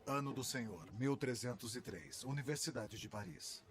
Ano do Senhor, 1303, Universidade de Paris.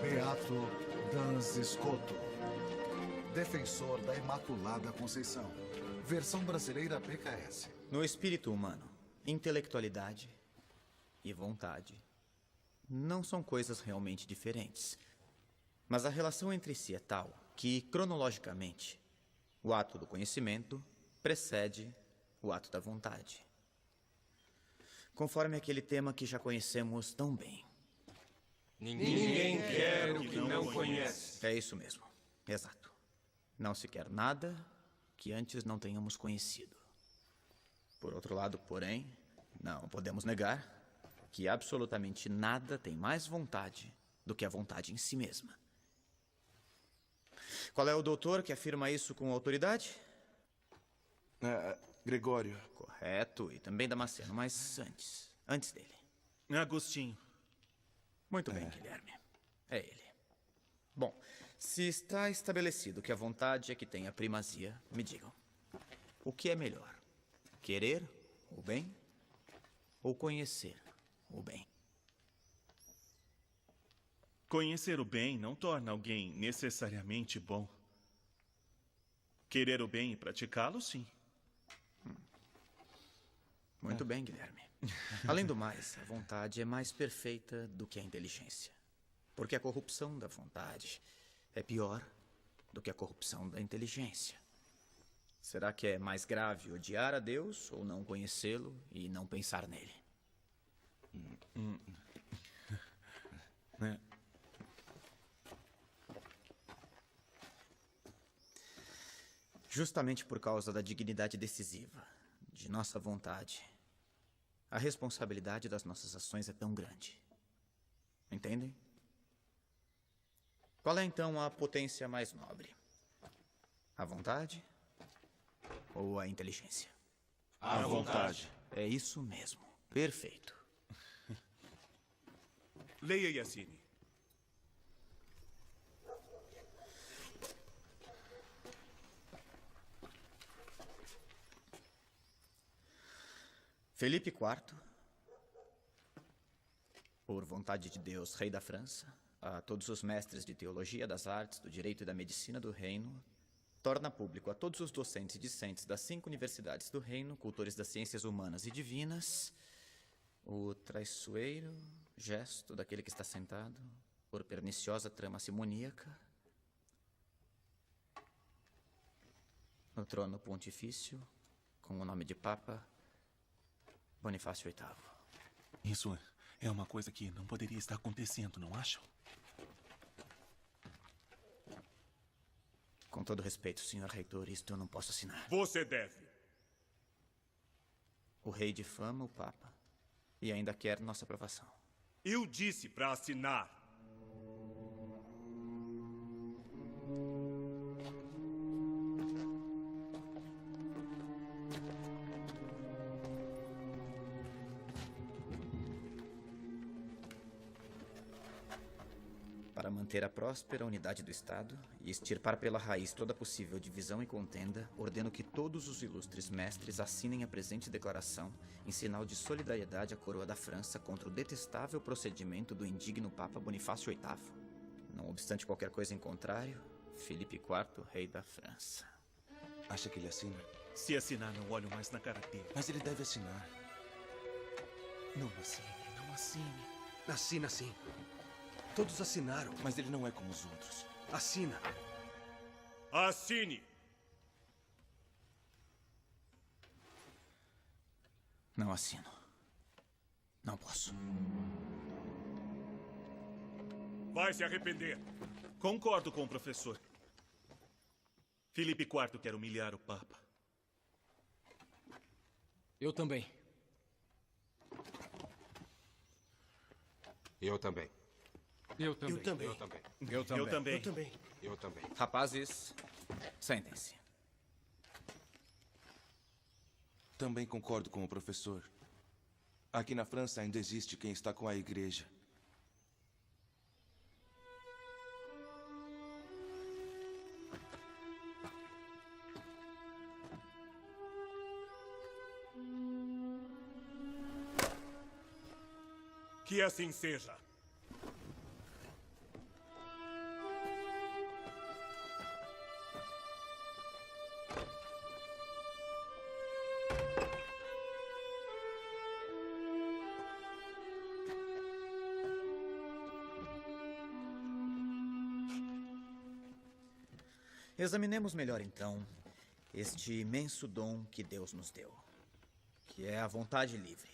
Beato Dans Scoto, defensor da Imaculada Conceição. Versão brasileira BKS. No espírito humano, intelectualidade e vontade não são coisas realmente diferentes. Mas a relação entre si é tal que, cronologicamente, o ato do conhecimento precede o ato da vontade. Conforme aquele tema que já conhecemos tão bem. Ninguém quer o que não conhece. É isso mesmo. Exato. Não se quer nada que antes não tenhamos conhecido. Por outro lado, porém, não podemos negar que absolutamente nada tem mais vontade do que a vontade em si mesma. Qual é o doutor que afirma isso com autoridade? Gregório. Correto, e também Damasceno, mas antes dele. Agostinho. Muito bem, Guilherme. É ele. Bom, se está estabelecido que a vontade é que tem a primazia, me digam. O que é melhor? Querer o bem ou conhecer o bem? Conhecer o bem não torna alguém necessariamente bom. Querer o bem e praticá-lo, sim. Muito bem, Guilherme. Além do mais, a vontade é mais perfeita do que a inteligência. Porque a corrupção da vontade é pior do que a corrupção da inteligência. Será que é mais grave odiar a Deus ou não conhecê-lo e não pensar nele? Justamente por causa da dignidade decisiva de nossa vontade, a responsabilidade das nossas ações é tão grande. Entendem? Qual é então a potência mais nobre? A vontade ou a inteligência? A vontade. É isso mesmo. Perfeito. Leia, Yassine. Felipe IV, por vontade de Deus, rei da França, a todos os mestres de teologia, das artes, do direito e da medicina do reino, torna público a todos os docentes e discentes das 5 universidades do reino, cultores das ciências humanas e divinas, o traiçoeiro gesto daquele que está sentado por perniciosa trama simoníaca no trono pontifício com o nome de Papa Bonifácio VIII. Isso é uma coisa que não poderia estar acontecendo, não acham? Com todo respeito, senhor reitor, isto eu não posso assinar. Você deve. O rei difama o Papa e ainda quer nossa aprovação. Eu disse para assinar. para manter a próspera unidade do Estado e extirpar pela raiz toda possível divisão e contenda, ordeno que todos os ilustres mestres assinem a presente declaração em sinal de solidariedade à coroa da França contra o detestável procedimento do indigno Papa Bonifácio VIII. Não obstante qualquer coisa em contrário, Filipe IV, rei da França. Acha que ele assina? Se assinar, não olho mais na cara dele. Mas ele deve assinar. Não assine, não assine. Assina sim. Todos assinaram. Mas ele não é como os outros. Assina. Assine! Não assino. Não posso. Vai se arrepender. Concordo com o professor. Filipe IV quer humilhar o Papa. Eu também. Eu também. Eu também. Eu também. Eu também. Eu também. Eu também. Eu também. Rapazes, sentem-se. Também concordo com o professor. Aqui na França ainda existe quem está com a igreja. Que assim seja. Examinemos melhor, então, este imenso dom que Deus nos deu, que é a vontade livre.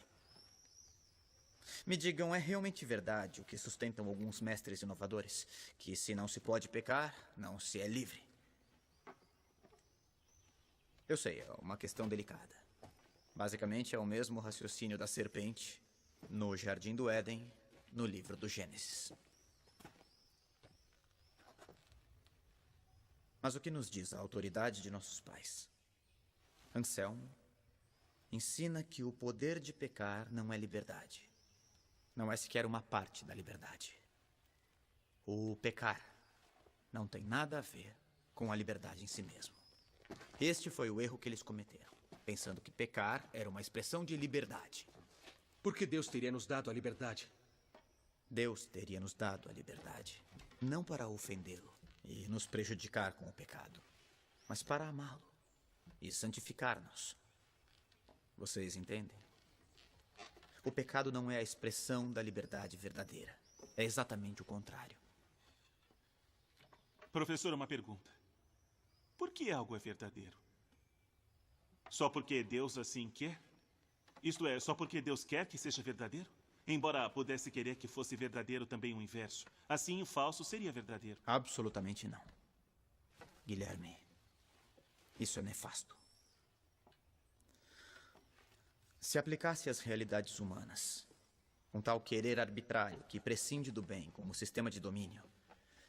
Me digam, é realmente verdade o que sustentam alguns mestres inovadores? Que se não se pode pecar, não se é livre. Eu sei, é uma questão delicada. Basicamente é o mesmo raciocínio da serpente no Jardim do Éden, no livro do Gênesis. Mas o que nos diz a autoridade de nossos pais? Anselmo ensina que o poder de pecar não é liberdade. Não é sequer uma parte da liberdade. O pecar não tem nada a ver com a liberdade em si mesmo. Este foi o erro que eles cometeram, pensando que pecar era uma expressão de liberdade. Por que Deus teria nos dado a liberdade? Deus teria nos dado a liberdade, não para ofendê-lo e nos prejudicar com o pecado, mas para amá-lo e santificar-nos. Vocês entendem? O pecado não é a expressão da liberdade verdadeira. É exatamente o contrário. Professor, uma pergunta. Por que algo é verdadeiro? Só porque Deus assim quer? Isto é, só porque Deus quer que seja verdadeiro? Embora pudesse querer que fosse verdadeiro também o inverso. Assim, o falso seria verdadeiro. Absolutamente não. Guilherme, isso é nefasto. Se aplicasse às realidades humanas, um tal querer arbitrário que prescinde do bem como sistema de domínio,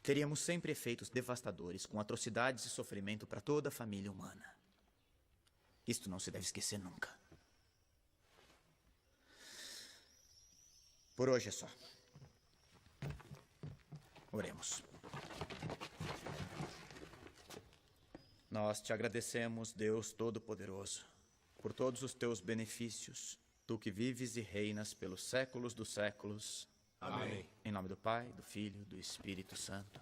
teríamos sempre efeitos devastadores com atrocidades e sofrimento para toda a família humana. Isto não se deve esquecer nunca. Por hoje é só. Oremos. Nós te agradecemos, Deus Todo-Poderoso, por todos os teus benefícios, tu que vives e reinas pelos séculos dos séculos. Amém. Em nome do Pai, do Filho, do Espírito Santo.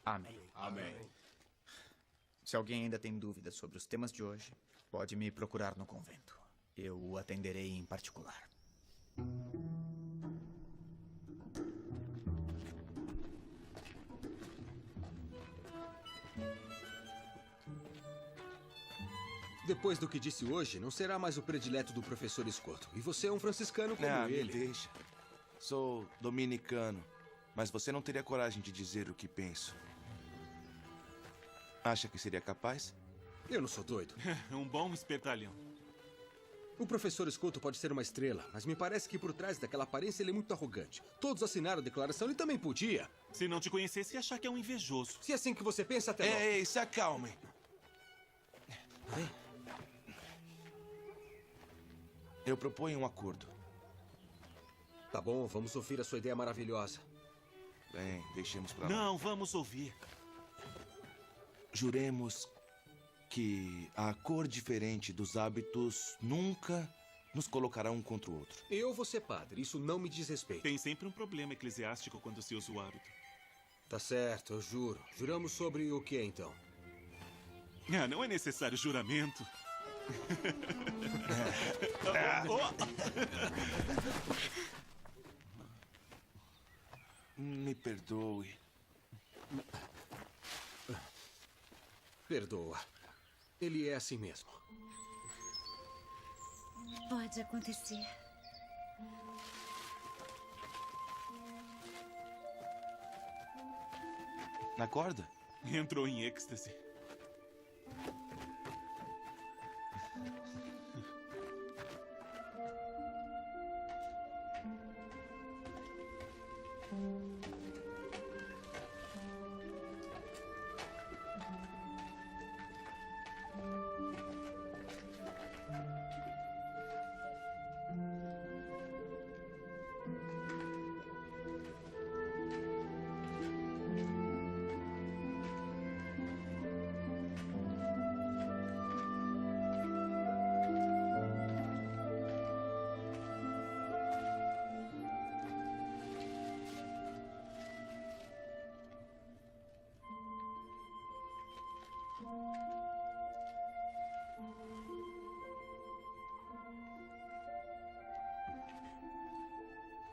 Amém. Amém. Se alguém ainda tem dúvidas sobre os temas de hoje, pode me procurar no convento. Eu o atenderei em particular. Depois do que disse hoje, não será mais o predileto do professor Escoto. E você é um franciscano como Me ele. deixa. Sou dominicano, mas você não teria coragem de dizer o que penso. Acha que seria capaz? Eu não sou doido. Um bom espertalhão. O professor Escoto pode ser uma estrela, mas me parece que por trás daquela aparência ele é muito arrogante. Todos assinaram a declaração, ele também podia. Se não te conhecesse, ia achar que é um invejoso. Se é assim que você pensa, até logo. Ei, se acalmem. Eu proponho um acordo. Tá bom, vamos ouvir a sua ideia maravilhosa. Bem, deixemos pra lá. Não, vamos ouvir. Juremos que a cor diferente dos hábitos nunca nos colocará um contra o outro. Eu vou ser padre, isso não me diz respeito. Tem sempre um problema eclesiástico quando se usa o hábito. Tá certo, eu juro. Juramos sobre o que, então? Ah, não é necessário juramento. Me perdoe. Perdoa. Ele é assim mesmo. Pode acontecer. Na corda? Entrou em êxtase.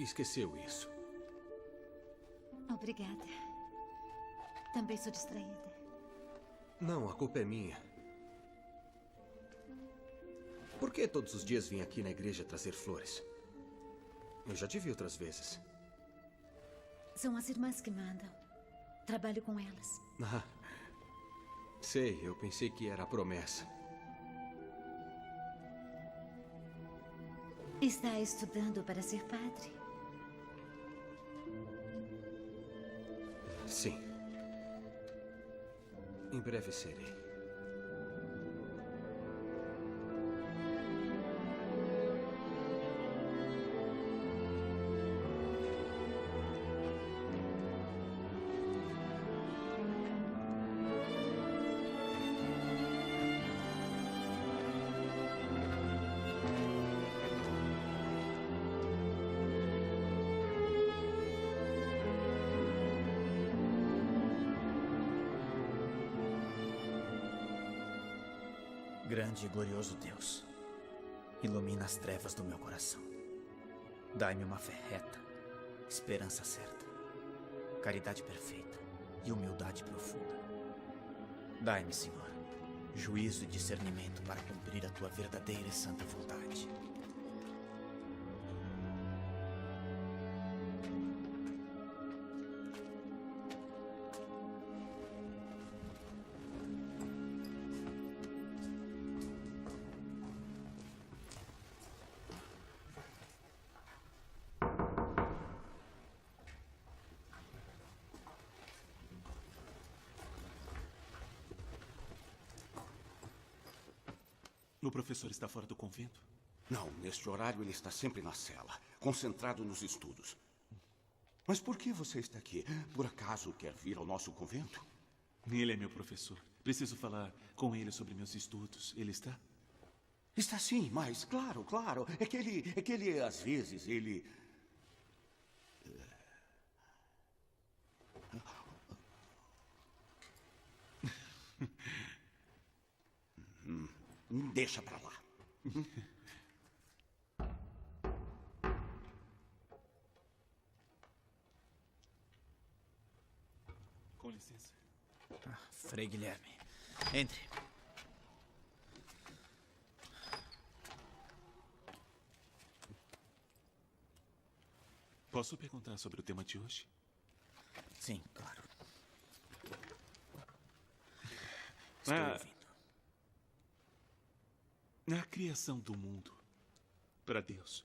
Esqueceu isso. Obrigada. Também sou distraída. Não, a culpa é minha. Por que todos os dias vim aqui na igreja trazer flores? Eu já te vi outras vezes. São as irmãs que mandam. Trabalho com elas. Ah, sei, eu pensei que era a promessa. Está estudando para ser padre? Sim. Em breve serei. Grande e glorioso Deus, ilumina as trevas do meu coração. Dai-me uma fé reta, esperança certa, caridade perfeita e humildade profunda. Dai-me, Senhor, juízo e discernimento para cumprir a tua verdadeira e santa vontade. O professor está fora do convento? Não, neste horário ele está sempre na cela, concentrado nos estudos. Mas por que você está aqui? Por acaso quer vir ao nosso convento? Ele é meu professor. Preciso falar com ele sobre meus estudos. Ele está? Está sim, mas claro. É que ele às vezes, ele... Deixa pra lá. Com licença. Frei Guilherme, entre. Posso perguntar sobre o tema de hoje? Sim, claro. Estou ouvindo. A criação do mundo para Deus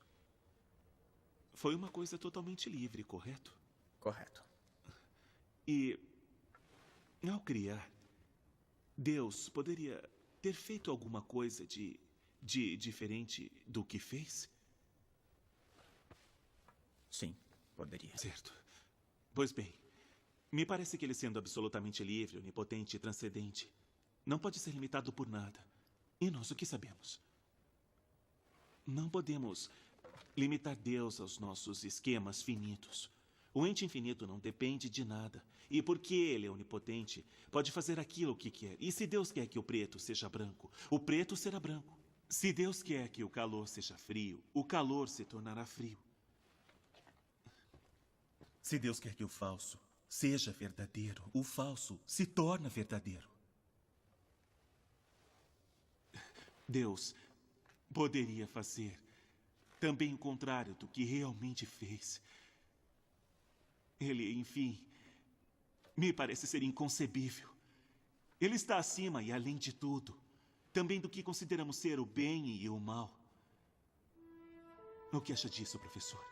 foi uma coisa totalmente livre, correto? Correto. E, ao criar, Deus poderia ter feito alguma coisa de diferente do que fez? Sim, poderia. Certo. Pois bem, Me parece que ele, sendo absolutamente livre, onipotente e transcendente, não pode ser limitado por nada. E nós o que sabemos? Não podemos limitar Deus aos nossos esquemas finitos. O ente infinito não depende de nada. E porque ele é onipotente, pode fazer aquilo que quer. E se Deus quer que o preto seja branco, o preto será branco. Se Deus quer que o calor seja frio, o calor se tornará frio. Se Deus quer que o falso seja verdadeiro, o falso se torna verdadeiro. Deus poderia fazer também o contrário do que realmente fez. Ele, enfim, me parece ser inconcebível. Ele está acima e além de tudo, também do que consideramos ser o bem e o mal. O que acha disso, professor?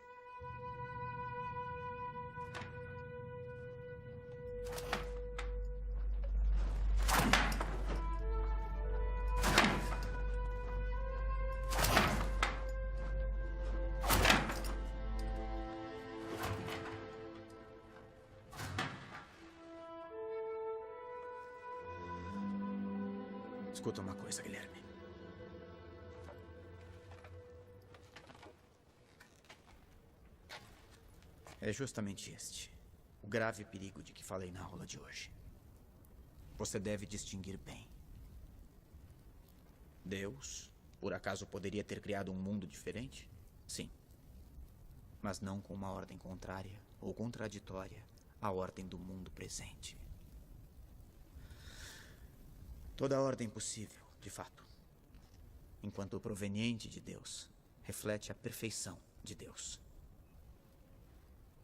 Escuta uma coisa, Guilherme. É justamente este o grave perigo de que falei na aula de hoje. Você deve distinguir bem. Deus, por acaso, poderia ter criado um mundo diferente? Sim. Mas não com uma ordem contrária ou contraditória à ordem do mundo presente. Toda a ordem possível, de fato, enquanto proveniente de Deus, reflete a perfeição de Deus.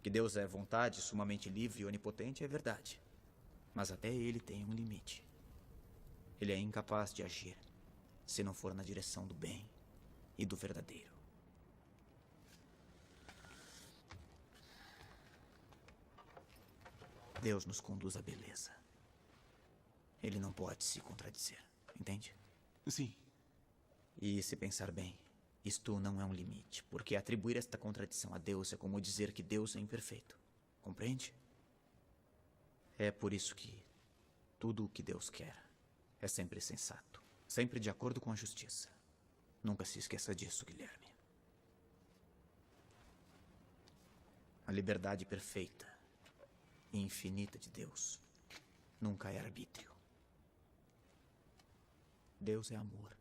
Que Deus é vontade sumamente livre e onipotente é verdade, mas até ele tem um limite. Ele é incapaz de agir se não for na direção do bem e do verdadeiro. Deus nos conduz à beleza. Ele não pode se contradizer, entende? Sim. E se pensar bem, isto não é um limite, porque atribuir esta contradição a Deus é como dizer que Deus é imperfeito, compreende? É por isso que tudo o que Deus quer é sempre sensato, sempre de acordo com a justiça. Nunca se esqueça disso, Guilherme. A liberdade perfeita e infinita de Deus nunca é arbítrio. Deus é amor.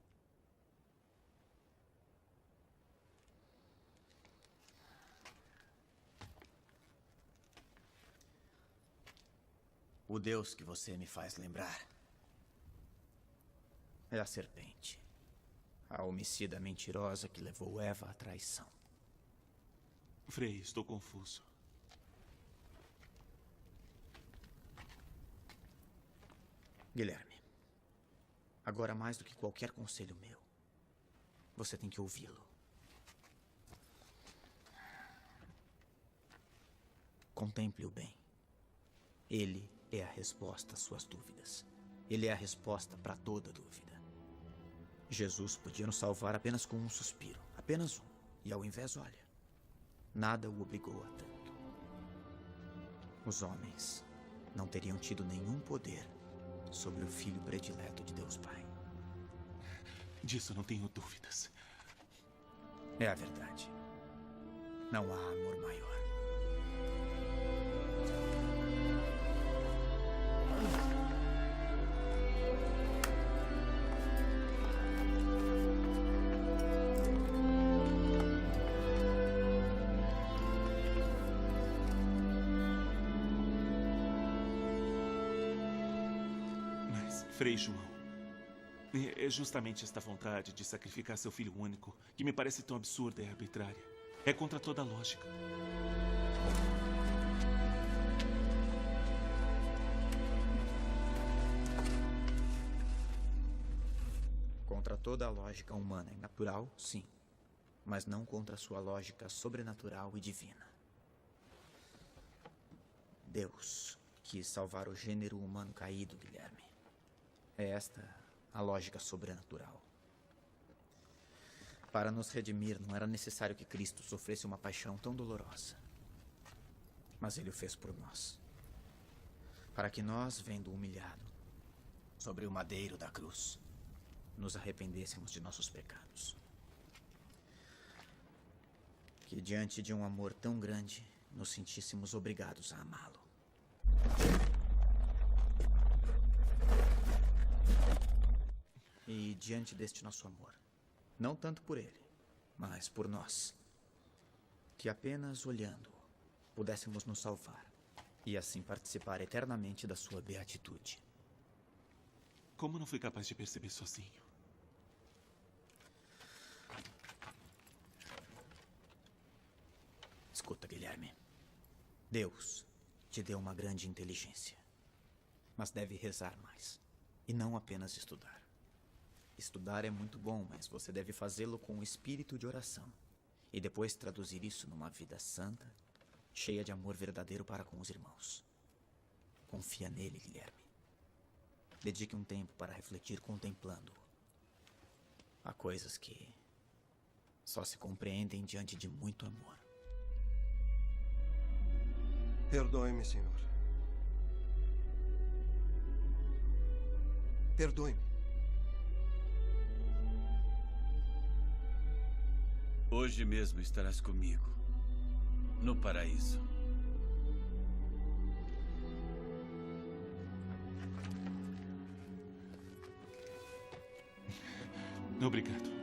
O Deus que você me faz lembrar é a serpente, a homicida mentirosa que levou Eva à traição. Frei, estou confuso. Guilherme, agora mais do que qualquer conselho meu, você tem que ouvi-lo. Contemple-o bem. Ele é a resposta às suas dúvidas. Ele é a resposta para toda dúvida. Jesus podia nos salvar apenas com um suspiro, apenas um. E ao invés, olha, nada o obrigou a tanto. Os homens não teriam tido nenhum poder sobre o Filho predileto de Deus Pai. Disso não tenho dúvidas. É a verdade. Não há amor maior. Mas, Frei João, é justamente esta vontade de sacrificar seu filho único que me parece tão absurda e arbitrária. É contra toda a lógica. Contra toda a lógica humana e natural, sim. Mas não contra sua lógica sobrenatural e divina. Deus quis salvar o gênero humano caído, Guilherme. É esta a lógica sobrenatural. Para nos redimir, não era necessário que Cristo sofresse uma paixão tão dolorosa. Mas ele o fez por nós. Para que nós, vendo humilhado sobre o madeiro da cruz, nos arrependêssemos de nossos pecados. Que diante de um amor tão grande, nos sentíssemos obrigados a amá-lo. E diante deste nosso amor, não tanto por ele, mas por nós, que apenas olhando-o pudéssemos nos salvar e assim participar eternamente da sua beatitude. Como não fui capaz de perceber sozinho? Escuta, Guilherme. Deus te deu uma grande inteligência, mas deve rezar mais e não apenas estudar. Estudar é muito bom, mas você deve fazê-lo com o espírito de oração e depois traduzir isso numa vida santa, cheia de amor verdadeiro para com os irmãos. Confia nele, Guilherme. Dedique um tempo para refletir contemplando-o. Há coisas que só se compreendem diante de muito amor. Perdoe-me, senhor. Perdoe-me. Hoje mesmo estarás comigo, no paraíso. Obrigado.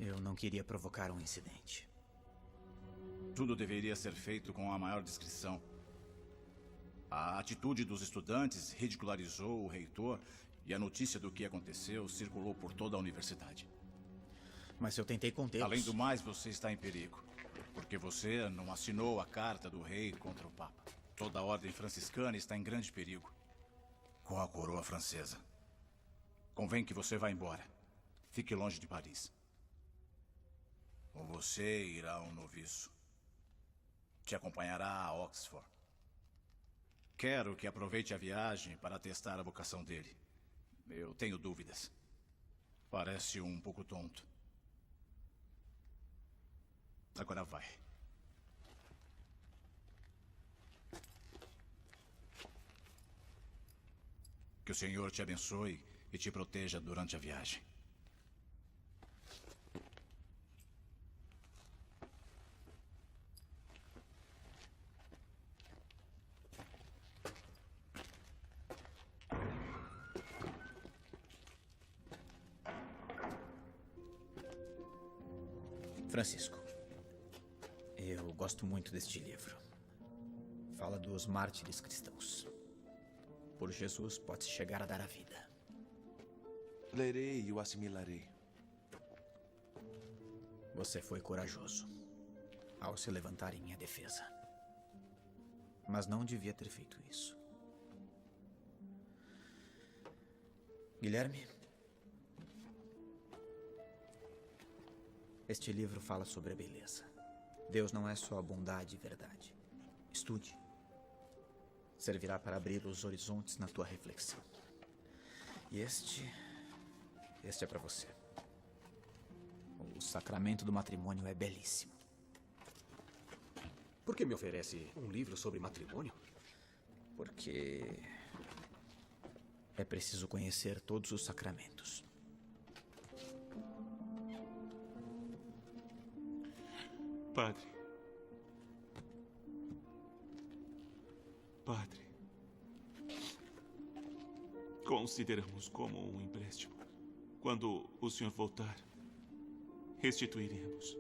Eu não queria provocar um incidente. Tudo deveria ser feito com a maior discrição. A atitude dos estudantes ridicularizou o reitor e a notícia do que aconteceu circulou por toda a universidade. Mas eu tentei contê-los. Além do mais, você está em perigo, porque você não assinou a carta do rei contra o Papa. Toda a ordem franciscana está em grande perigo com a coroa francesa. Convém que você vá embora. Fique longe de Paris. Ou você irá a um noviço. Te acompanhará a Oxford. Quero que aproveite a viagem para testar a vocação dele. Eu tenho dúvidas. Parece um pouco tonto. Agora vai. Que o Senhor te abençoe e te proteja durante a viagem. Francisco, eu gosto muito deste livro. Fala dos mártires cristãos. Por Jesus pode-se chegar a dar a vida. Lerei e o assimilarei. Você foi corajoso ao se levantar em minha defesa. Mas não devia ter feito isso. Guilherme, este livro fala sobre a beleza. Deus não é só a bondade e verdade. Estude. Servirá para abrir os horizontes na tua reflexão. E este é para você. O sacramento do matrimônio é belíssimo. Por que me oferece um livro sobre matrimônio? Porque é preciso conhecer todos os sacramentos. Padre. Padre. Consideramos como um empréstimo. Quando o senhor voltar, restituiremos.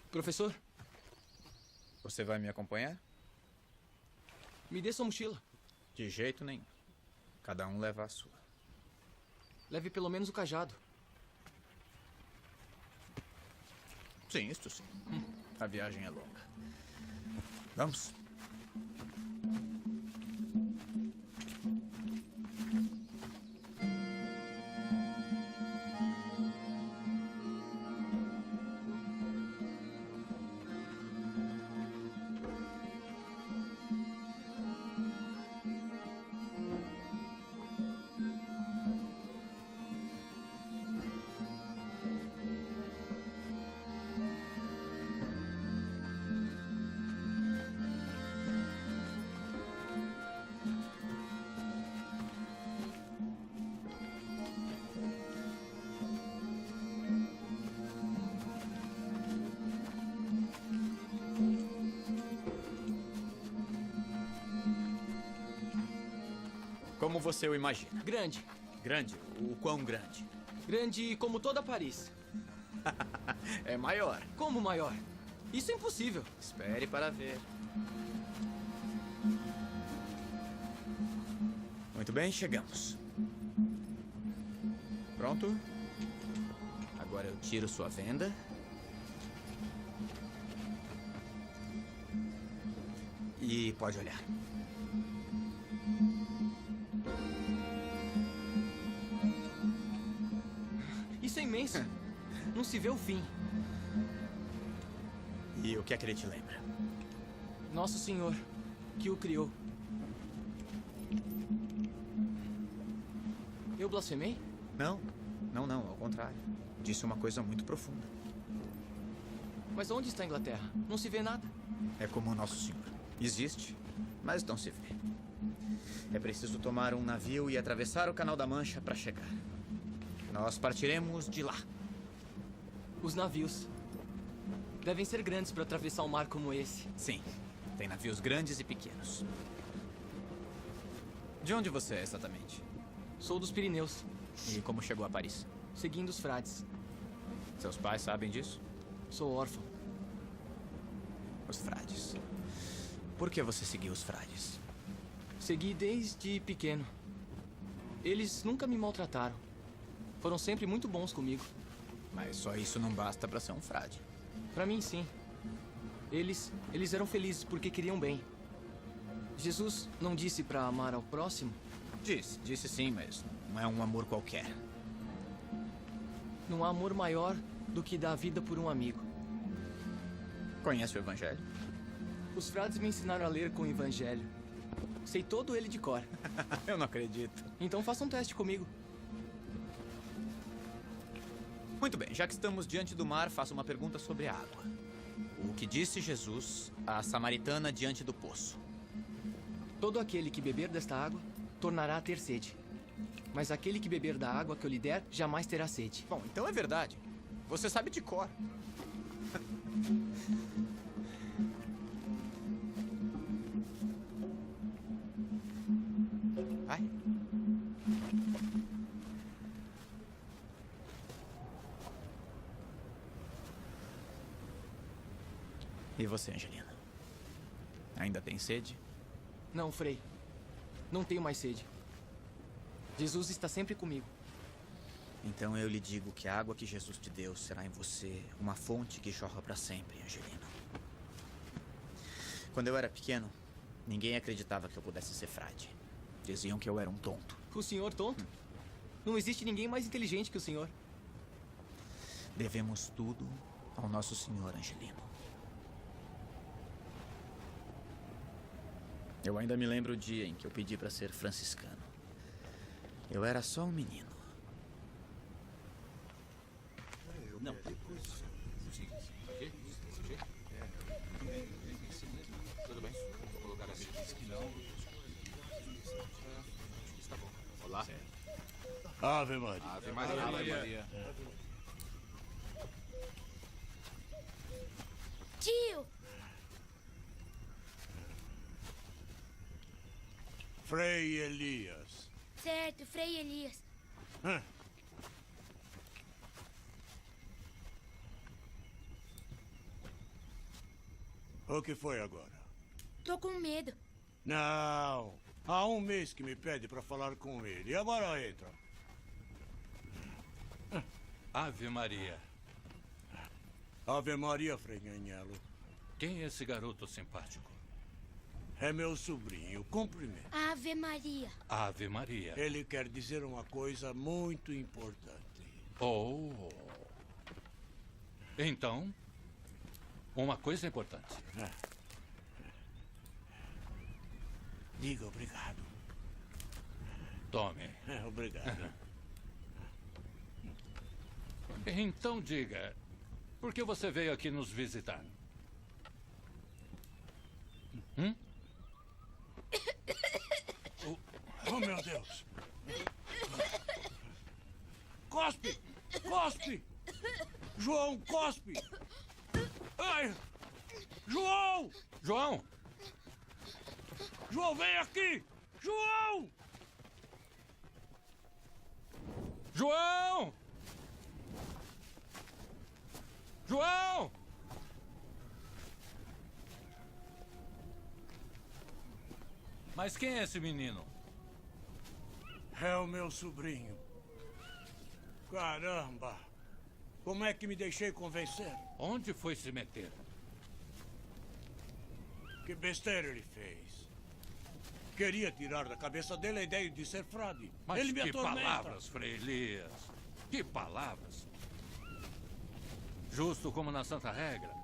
Professor, Você vai me acompanhar? me dê sua mochila. De jeito nenhum. Cada um leva a sua. Leve pelo menos o cajado. Sim, isto sim. A viagem é longa. Vamos. Como você o imagina? Grande. Grande? O quão grande? Grande como toda Paris. É maior. Como maior? Isso é impossível. Espere para ver. Muito bem, chegamos. Pronto? Agora eu tiro sua venda. E pode olhar. Isso é imenso. Não se vê o fim. E o que é que ele te lembra? Nosso Senhor, que o criou. Eu blasfemei? Não, ao contrário. Disse uma coisa muito profunda. Mas onde está a Inglaterra? Não se vê nada. É como o Nosso Senhor. Existe, mas não se vê. É preciso tomar um navio e atravessar o Canal da Mancha para chegar. Nós partiremos de lá. Os navios devem ser grandes para atravessar um mar como esse. Sim, tem navios grandes e pequenos. De onde você é exatamente? Sou dos Pirineus. E como chegou a Paris? Seguindo os frades. Seus pais sabem disso? Sou órfão. Os frades. Por que você seguiu os frades? Segui desde pequeno. Eles nunca me maltrataram. Foram sempre muito bons comigo. Mas só isso não basta para ser um frade. Para mim, sim. Eles eram felizes porque queriam bem. Jesus não disse para amar ao próximo? Disse sim, mas não é um amor qualquer. Não há amor maior do que dar a vida por um amigo. Conhece o Evangelho? Os frades me ensinaram a ler com o Evangelho. Sei todo ele de cor. Eu não acredito. Então faça um teste comigo. Muito bem, já que estamos diante do mar, faço uma pergunta sobre a água. O que disse Jesus à samaritana diante do poço? Todo aquele que beber desta água tornará a ter sede. Mas aquele que beber da água que eu lhe der jamais terá sede. Bom, então é verdade. Você sabe de cor. Vai. E você, Angelina? Ainda tem sede? Não, Frei. Não tenho mais sede. Jesus está sempre comigo. Então eu lhe digo que a água que Jesus te deu será em você uma fonte que jorra para sempre, Angelina. Quando eu era pequeno, ninguém acreditava que eu pudesse ser frade. Diziam que eu era um tonto. O senhor tonto? Não existe ninguém mais inteligente que o senhor. Devemos tudo ao nosso Senhor, Angelino. Eu ainda me lembro o dia em que eu pedi para ser franciscano. Eu era só um menino. Não. Tudo bem? Vou colocar assim. Não. Está bom. Olá. Ave Maria. Ave Maria. Ave Maria. Tio! Frei Elias. Certo, Frei Elias. O que foi agora? Tô com medo. Não. Há um mês que me pede para falar com ele. E agora entra. Ave Maria. Ave Maria, Frei Agnello. Quem é esse garoto simpático? É meu sobrinho. Cumprimento. Ave Maria. Ave Maria. Ele quer dizer uma coisa muito importante. Oh. Então, uma coisa importante. Diga obrigado. Tome. Obrigado. Então diga, por que você veio aqui nos visitar? Oh, meu Deus. Cospe! Cospe! João, cospe! Ai! João! João! João, vem aqui! João! João! João! Mas quem é esse menino? É o meu sobrinho. Caramba! Como é que me deixei convencer? Onde foi se meter? Que besteira ele fez. Queria tirar da cabeça dele a ideia de ser frade. Mas ele me que atormenta. palavras, Frei Elias. Que palavras. Justo como na Santa Regra.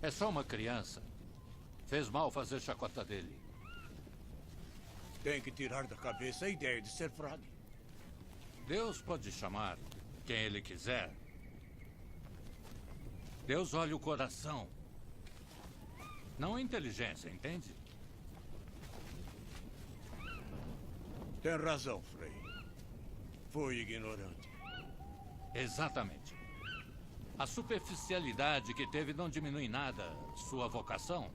É só uma criança. Fez mal fazer chacota dele. Tem que tirar da cabeça a ideia de ser frade. Deus pode chamar quem ele quiser. Deus olha o coração. Não a inteligência, entende? Tem razão, Frei. Fui ignorante. Exatamente. A superficialidade que teve não diminui nada sua vocação.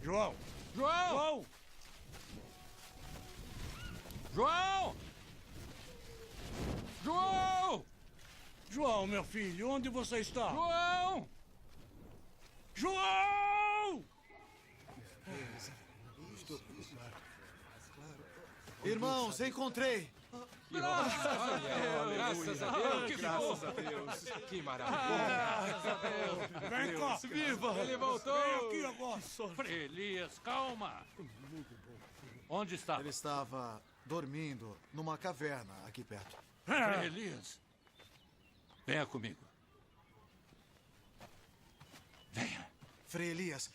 João! João! João! João! João! João, meu filho, onde você está? João! João! Irmãos, encontrei! Graças a Deus! Graças a Deus! Que Graças a Deus! Que maravilha! Graças a Deus! Vem cá! Viva! Ele voltou! Vem aqui agora! Frei Elias, calma! Onde está? Ele estava dormindo numa caverna aqui perto. Frei Elias, venha comigo. Venha. Frei Elias,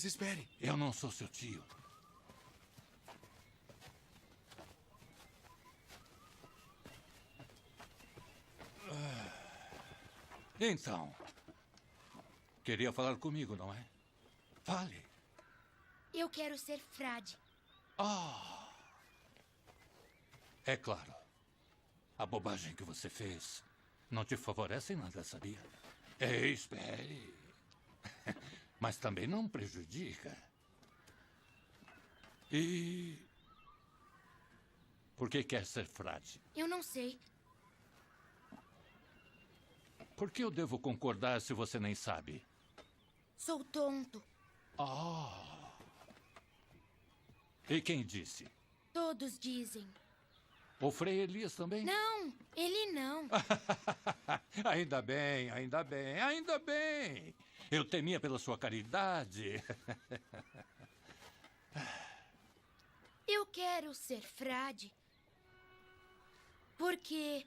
espere. Eu não sou seu tio. Então, queria falar comigo, não é? Fale. Eu quero ser frade. É claro. A bobagem que você fez não te favorece em nada, sabia? Espere. Mas também não prejudica. E... por que quer ser frade? Eu não sei. Por que eu devo concordar se você nem sabe? Sou tonto. E quem disse? Todos dizem. O Frei Elias também? Não, ele não. Ainda bem, ainda bem, ainda bem. Eu temia pela sua caridade. Eu quero ser frade. Porque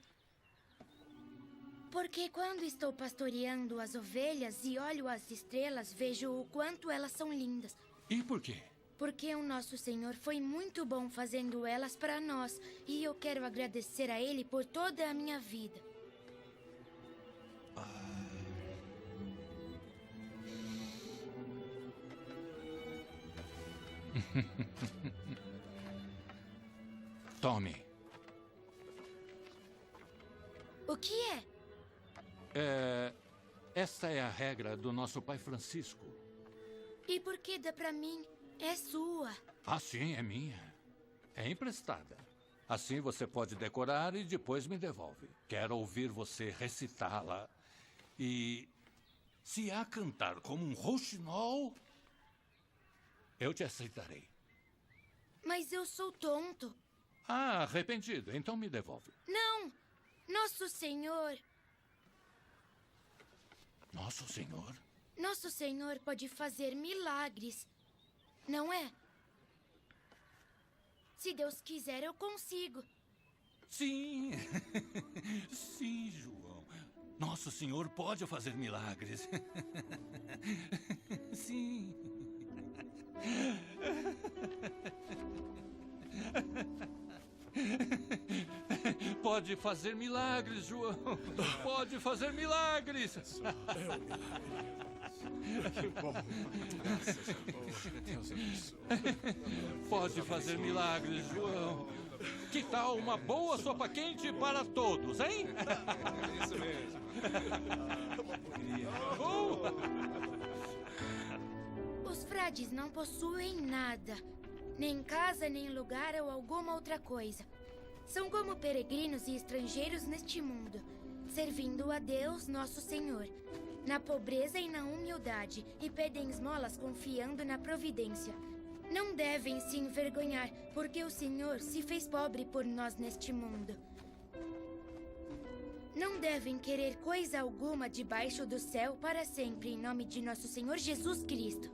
quando estou pastoreando as ovelhas e olho as estrelas, vejo o quanto elas são lindas. E por quê? Porque o nosso Senhor foi muito bom fazendo elas para nós. E eu quero agradecer a Ele por toda a minha vida. Tome. O que é? Essa é a regra do nosso pai Francisco. E por que dá pra mim? É sua. Ah, sim, é minha. É emprestada. Assim você pode decorar e depois me devolve. Quero ouvir você recitá-la. E se a cantar como um rouxinol, eu te aceitarei. Mas eu sou tonto. Arrependido. Então me devolve. Não! Nosso Senhor... Nosso Senhor? Nosso Senhor pode fazer milagres. Não é? Se Deus quiser, eu consigo. Sim. Sim, João. Nosso Senhor pode fazer milagres. Sim. Pode fazer milagres, João. Pode fazer milagres. Que bom. Graças a Deus abençoe. Pode fazer milagres, João. Que tal uma boa sopa quente para todos, hein? É isso mesmo. Os frades não possuem nada. Nem casa, nem lugar ou alguma outra coisa. São como peregrinos e estrangeiros neste mundo, servindo a Deus, nosso Senhor, na pobreza e na humildade, e pedem esmolas confiando na providência. Não devem se envergonhar, porque o Senhor se fez pobre por nós neste mundo. Não devem querer coisa alguma debaixo do céu para sempre, em nome de nosso Senhor Jesus Cristo.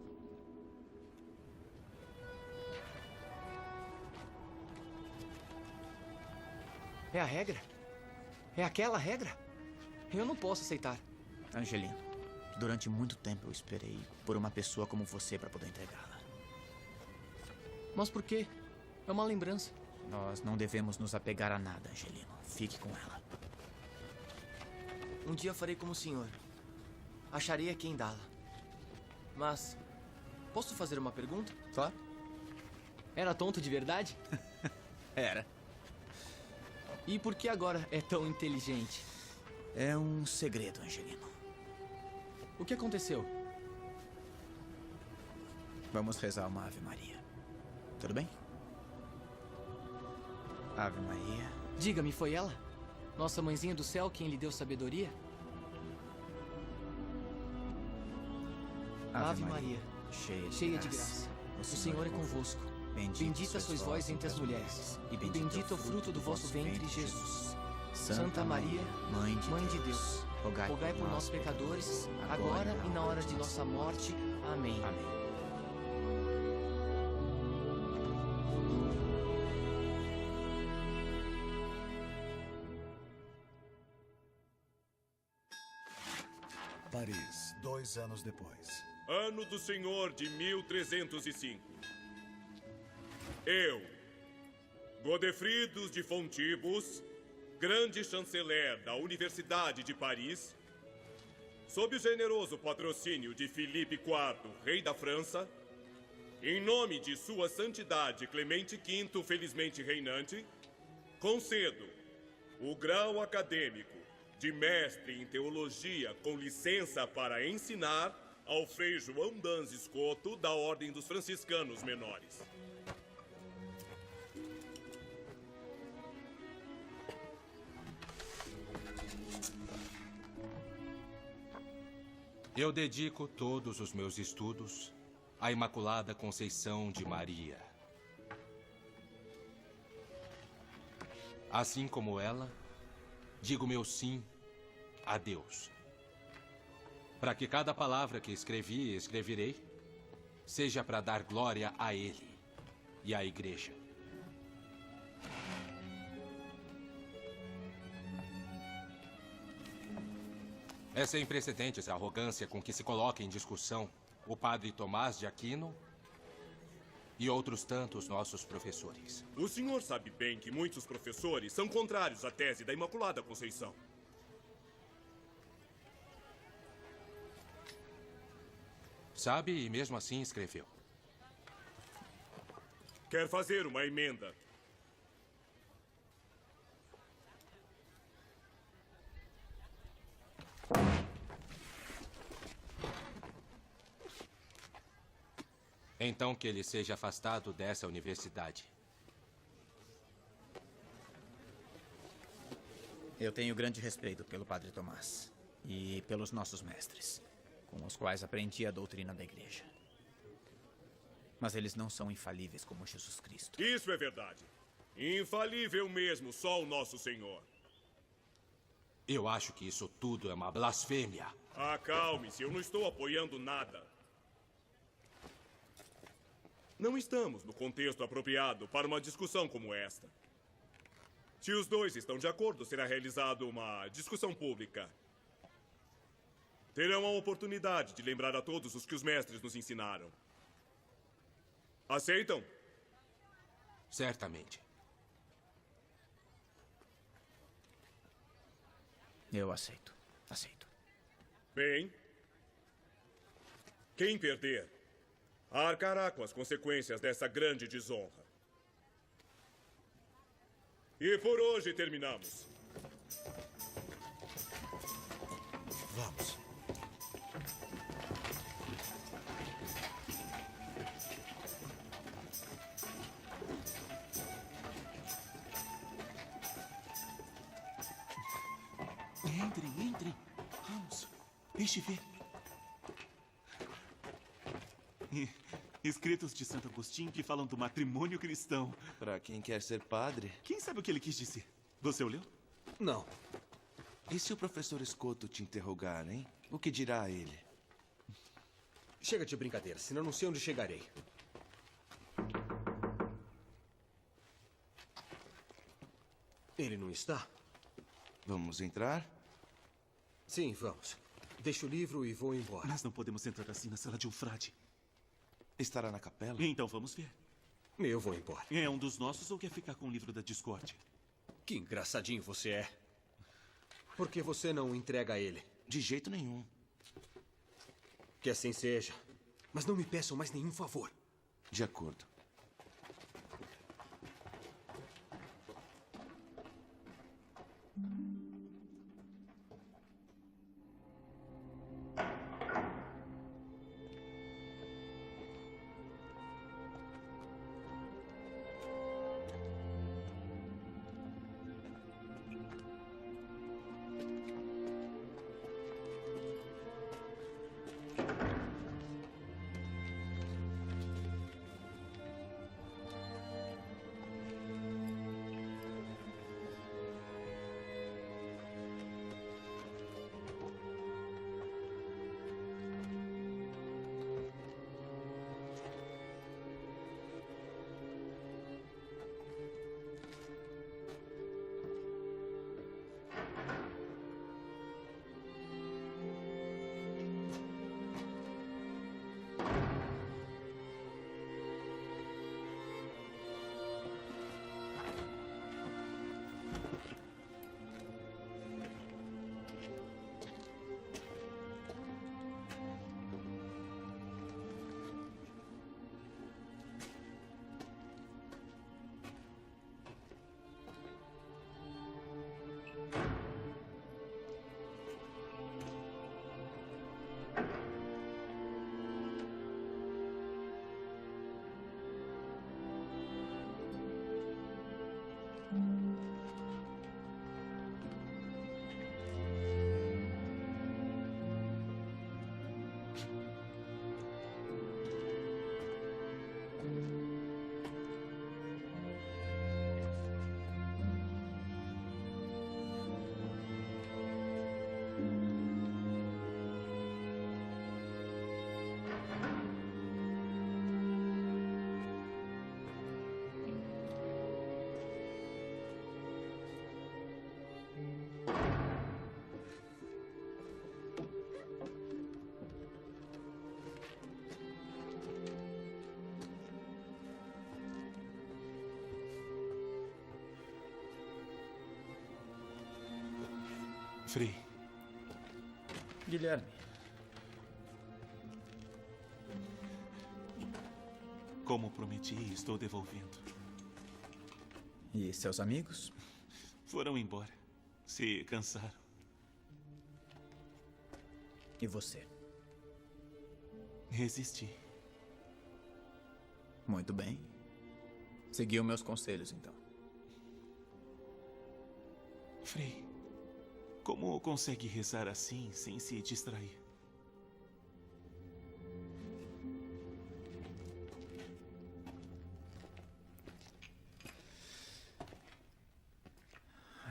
É a regra? É aquela regra? Eu não posso aceitar. Angelino, durante muito tempo eu esperei por uma pessoa como você para poder entregá-la. Mas por quê? É uma lembrança. Nós não devemos nos apegar a nada, Angelino. Fique com ela. Um dia farei como o senhor. Acharei a quem dá-la. Mas, posso fazer uma pergunta? Claro. Era tonto de verdade? Era. E por que agora é tão inteligente? É um segredo, Angelino. O que aconteceu? Vamos rezar uma Ave Maria. Tudo bem? Ave Maria. Diga-me, foi ela? Nossa mãezinha do céu quem lhe deu sabedoria? Ave Maria, cheia de graça. O Senhor é convosco. Bendita sois vós entre as mulheres, e bendito é o fruto do vosso ventre, Jesus. Santa Maria, Mãe de Deus, rogai por nós, pecadores, agora e na hora de nossa morte. Amém. Amém. Paris, 2 anos depois. Ano do Senhor de 1305. Eu, Godefridos de Fontibus, grande chanceler da Universidade de Paris, sob o generoso patrocínio de Filipe IV, rei da França, em nome de Sua Santidade Clemente V, felizmente reinante, Concedo o grau acadêmico de mestre em teologia com licença para ensinar ao Frei João Danz Escoto, da Ordem dos Franciscanos Menores. Eu dedico todos os meus estudos à Imaculada Conceição de Maria. Assim como ela, digo meu sim a Deus. Para que cada palavra que escrevi e escreverei seja para dar glória a Ele e à Igreja. É sem precedentes a arrogância com que se coloca em discussão o padre Tomás de Aquino e outros tantos nossos professores. O senhor sabe bem que muitos professores são contrários à tese da Imaculada Conceição. Sabe, e mesmo assim escreveu. Quer fazer uma emenda? Então que ele seja afastado dessa universidade. Eu tenho grande respeito pelo Padre Tomás e pelos nossos mestres, com os quais aprendi a doutrina da Igreja. Mas eles não são infalíveis como Jesus Cristo. Isso é verdade. Infalível mesmo, só o nosso Senhor. Eu acho que isso tudo é uma blasfêmia. Acalme-se, eu não estou apoiando nada. Não estamos no contexto apropriado para uma discussão como esta. Se os dois estão de acordo, será realizada uma discussão pública. Terão a oportunidade de lembrar a todos os que os mestres nos ensinaram. Aceitam? Certamente. Eu aceito. Aceito. Bem, quem perder arcará com as consequências dessa grande desonra. E por hoje terminamos. Vamos. Entrem. Vamos. Deixe ver. Escritos de Santo Agostinho que falam do matrimônio cristão. Para quem quer ser padre. Quem sabe o que ele quis dizer? Você o leu? Não. E se o professor Escoto te interrogar, hein? O que dirá a ele? Chega de brincadeira, senão não sei onde chegarei. Ele não está? Vamos entrar? Sim, vamos. Deixo o livro e vou embora. Nós não podemos entrar assim na sala de um frade. Estará na capela? Então vamos ver. Eu vou embora. É um dos nossos ou quer ficar com o livro da discórdia? Que engraçadinho você é. Por que você não entrega a ele? De jeito nenhum. Que assim seja. Mas não me peçam mais nenhum favor. De acordo. Frei. Guilherme. Como prometi, estou devolvendo. E seus amigos? Foram embora. Se cansaram. E você? Resisti. Muito bem. Seguiu meus conselhos, então. Frei, como consegue rezar assim sem se distrair?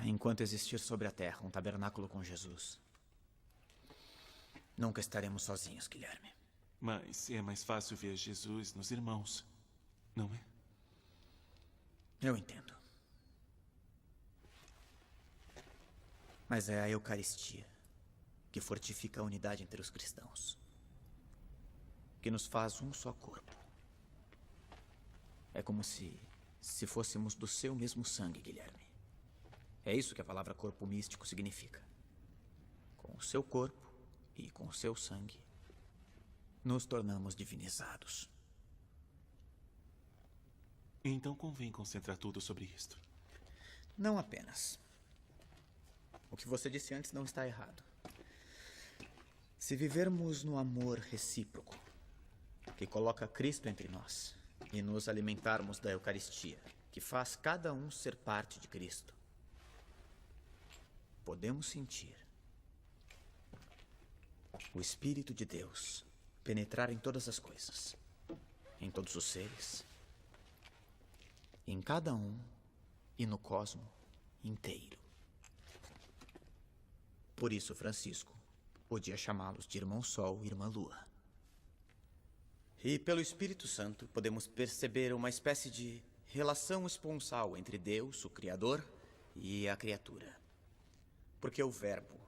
Enquanto existir sobre a terra um tabernáculo com Jesus, nunca estaremos sozinhos, Guilherme. Mas é mais fácil ver Jesus nos irmãos, não é? Eu entendo. Mas é a Eucaristia que fortifica a unidade entre os cristãos, que nos faz um só corpo. É como se fôssemos do seu mesmo sangue, Guilherme. É isso que a palavra corpo místico significa. Com o seu corpo e com o seu sangue, nos tornamos divinizados. Então convém concentrar tudo sobre isto. Não apenas. O que você disse antes não está errado. Se vivermos no amor recíproco, que coloca Cristo entre nós, e nos alimentarmos da Eucaristia, que faz cada um ser parte de Cristo, podemos sentir o Espírito de Deus penetrar em todas as coisas, em todos os seres, em cada um e no cosmo inteiro. Por isso, Francisco podia chamá-los de Irmão Sol e Irmã Lua. E pelo Espírito Santo podemos perceber uma espécie de relação esponsal entre Deus, o Criador, e a criatura. Porque o Verbo,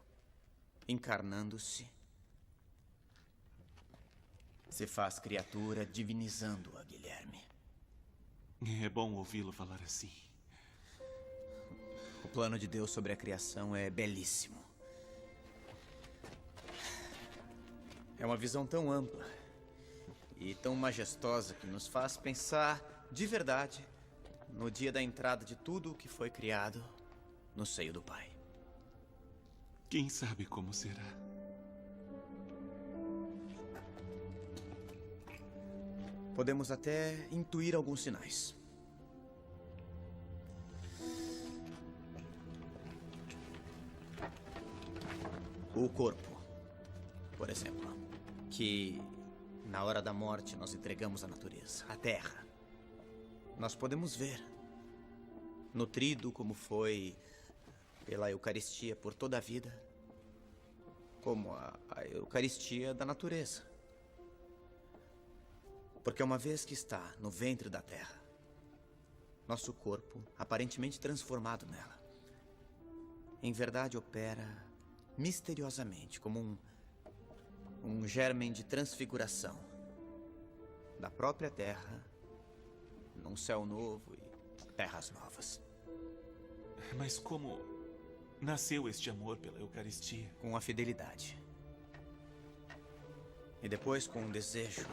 encarnando-se, se faz criatura divinizando-a, Guilherme. É bom ouvi-lo falar assim. O plano de Deus sobre a criação é belíssimo. É uma visão tão ampla e tão majestosa que nos faz pensar de verdade no dia da entrada de tudo o que foi criado no seio do Pai. Quem sabe como será? Podemos até intuir alguns sinais. O corpo, por exemplo, que na hora da morte nós entregamos à natureza, à terra. Nós podemos ver, nutrido como foi pela Eucaristia por toda a vida, como a Eucaristia da natureza. Porque uma vez que está no ventre da terra, nosso corpo, aparentemente transformado nela, em verdade opera misteriosamente como um germen de transfiguração da própria terra num céu novo e terras novas. Mas como nasceu este amor pela Eucaristia? Com a fidelidade. E depois com um desejo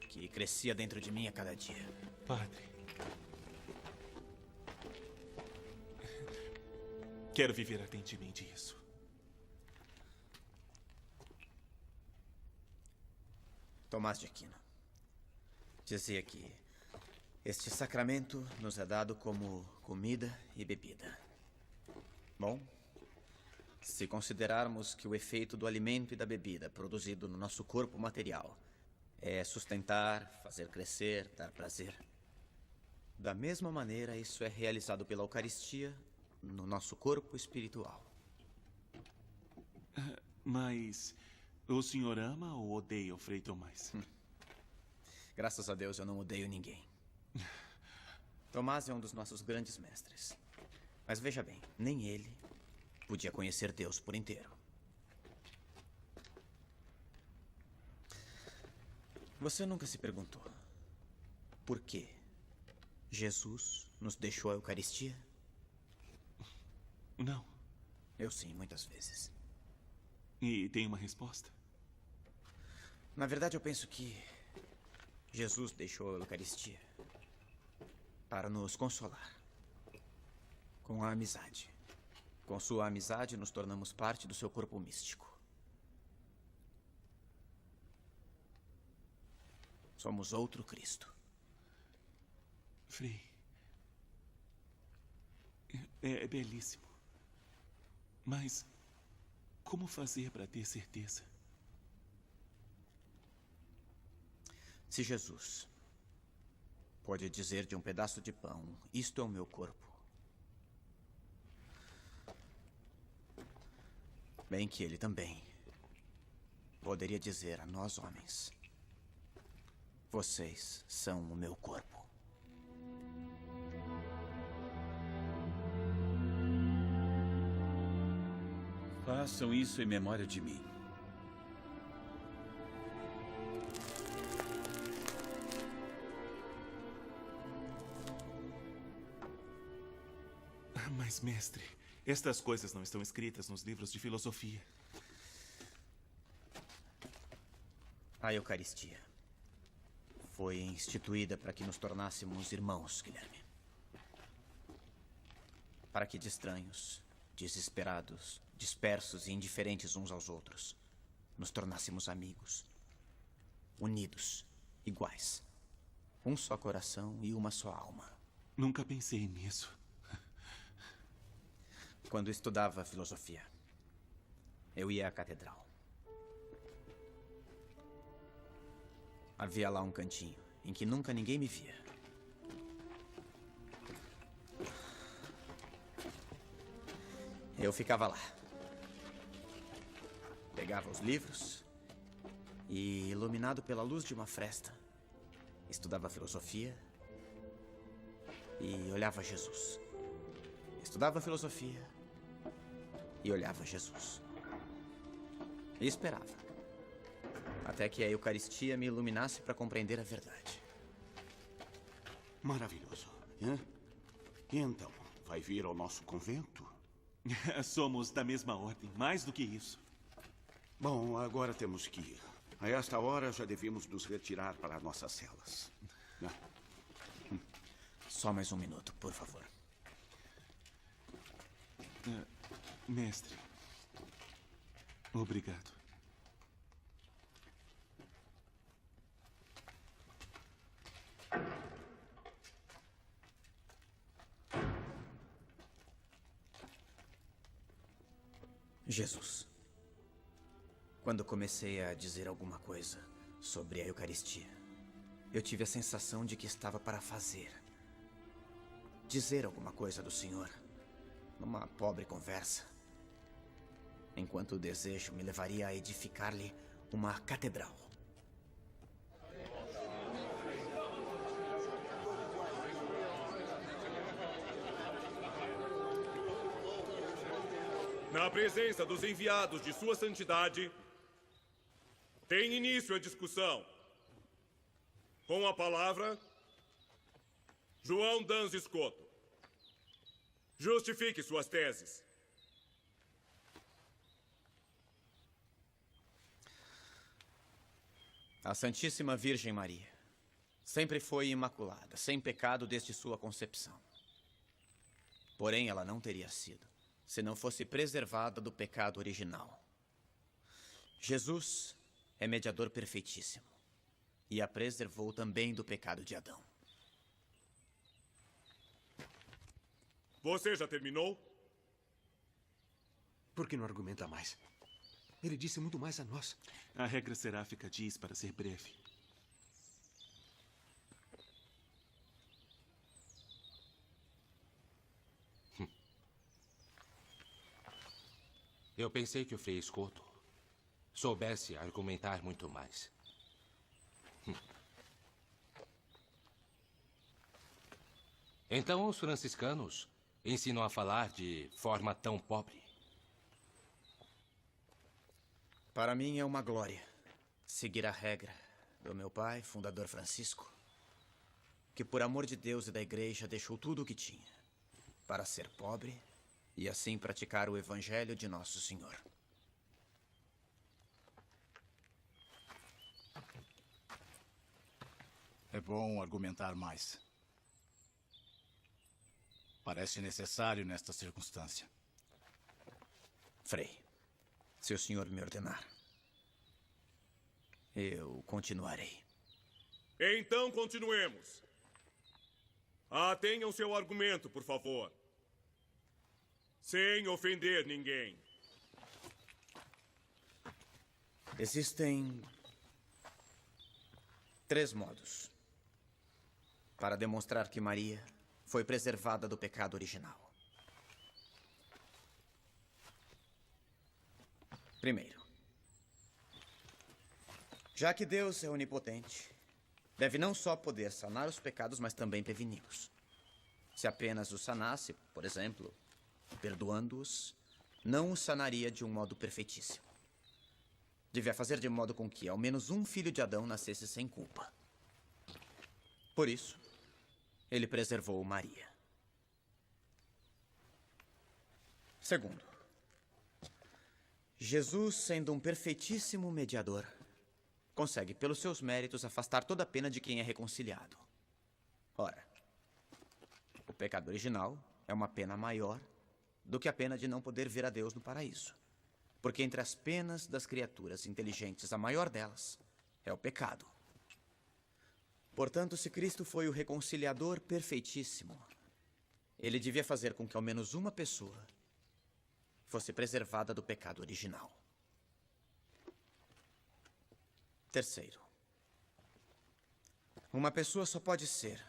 que crescia dentro de mim a cada dia. Padre, quero viver ardentemente isso. Tomás de Aquino dizia que este sacramento nos é dado como comida e bebida. Bom, se considerarmos que o efeito do alimento e da bebida produzido no nosso corpo material é sustentar, fazer crescer, dar prazer, da mesma maneira isso é realizado pela Eucaristia no nosso corpo espiritual. Mas o senhor ama ou odeia o Frei Tomás? Graças a Deus eu não odeio ninguém. Tomás é um dos nossos grandes mestres. Mas veja bem, nem ele podia conhecer Deus por inteiro. Você nunca se perguntou por que Jesus nos deixou a Eucaristia? Não. Eu sim, muitas vezes. E tem uma resposta? Na verdade, eu penso que Jesus deixou a Eucaristia para nos consolar. Com a amizade. Com sua amizade, nos tornamos parte do seu corpo místico. Somos outro Cristo. Frei, é belíssimo. Mas como fazer para ter certeza? Se Jesus pode dizer de um pedaço de pão, isto é o meu corpo, bem que ele também poderia dizer a nós homens, vocês são o meu corpo. Façam isso em memória de mim. Mas, mestre, estas coisas não estão escritas nos livros de filosofia. A Eucaristia foi instituída para que nos tornássemos irmãos, Guilherme. Para que de estranhos, desesperados, dispersos e indiferentes uns aos outros, nos tornássemos amigos, unidos, iguais. Um só coração e uma só alma. Nunca pensei nisso. Quando estudava filosofia, eu ia à catedral. Havia lá um cantinho em que nunca ninguém me via. Eu ficava lá. Pegava os livros e, iluminado pela luz de uma fresta, estudava filosofia e olhava Jesus. Estudava filosofia e olhava Jesus. E esperava. Até que a Eucaristia me iluminasse para compreender a verdade. Maravilhoso. E então, vai vir ao nosso convento? Somos da mesma ordem, mais do que isso. Bom, agora temos que ir. A esta hora já devíamos nos retirar para nossas celas. Só mais um minuto, por favor. Mestre, obrigado. Jesus. Quando comecei a dizer alguma coisa sobre a Eucaristia, eu tive a sensação de que estava para dizer alguma coisa do Senhor, numa pobre conversa, enquanto o desejo me levaria a edificar-lhe uma catedral. Na presença dos enviados de Sua Santidade, tem início a discussão. Com a palavra, João Dans Escoto. Justifique suas teses. A Santíssima Virgem Maria sempre foi imaculada, sem pecado desde sua concepção. Porém, ela não teria sido, se não fosse preservada do pecado original. Jesus é mediador perfeitíssimo e a preservou também do pecado de Adão. Você já terminou? Por que não argumenta mais? Ele disse muito mais a nós. A regra seráfica diz para ser breve. Eu pensei que o Frei Escoto soubesse argumentar muito mais. Então os franciscanos ensinam a falar de forma tão pobre. Para mim é uma glória seguir a regra do meu pai, fundador Francisco, que por amor de Deus e da Igreja deixou tudo o que tinha para ser pobre e assim praticar o Evangelho de Nosso Senhor. É bom argumentar mais. Parece necessário nesta circunstância. Frei, se o senhor me ordenar, eu continuarei. Então continuemos. Tenham seu argumento, por favor. Sem ofender ninguém. Existem 3 modos para demonstrar que Maria foi preservada do pecado original. Primeiro, já que Deus é onipotente, deve não só poder sanar os pecados, mas também preveni-los. Se apenas os sanasse, por exemplo, perdoando-os, não os sanaria de um modo perfeitíssimo. Devia fazer de modo com que ao menos um filho de Adão nascesse sem culpa. Por isso, ele preservou Maria. Segundo, Jesus, sendo um perfeitíssimo mediador, consegue, pelos seus méritos, afastar toda a pena de quem é reconciliado. Ora, o pecado original é uma pena maior do que a pena de não poder ver a Deus no paraíso. Porque entre as penas das criaturas inteligentes, a maior delas é o pecado. Portanto, se Cristo foi o reconciliador perfeitíssimo, ele devia fazer com que ao menos uma pessoa fosse preservada do pecado original. Terceiro, uma pessoa só pode ser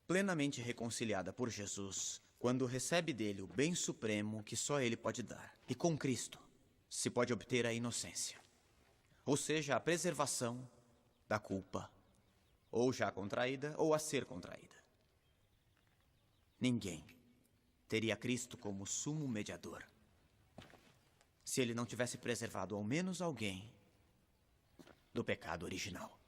plenamente reconciliada por Jesus quando recebe dele o bem supremo que só ele pode dar. E com Cristo se pode obter a inocência, ou seja, a preservação da culpa, ou já contraída ou a ser contraída. Ninguém teria Cristo como sumo mediador se ele não tivesse preservado ao menos alguém do pecado original.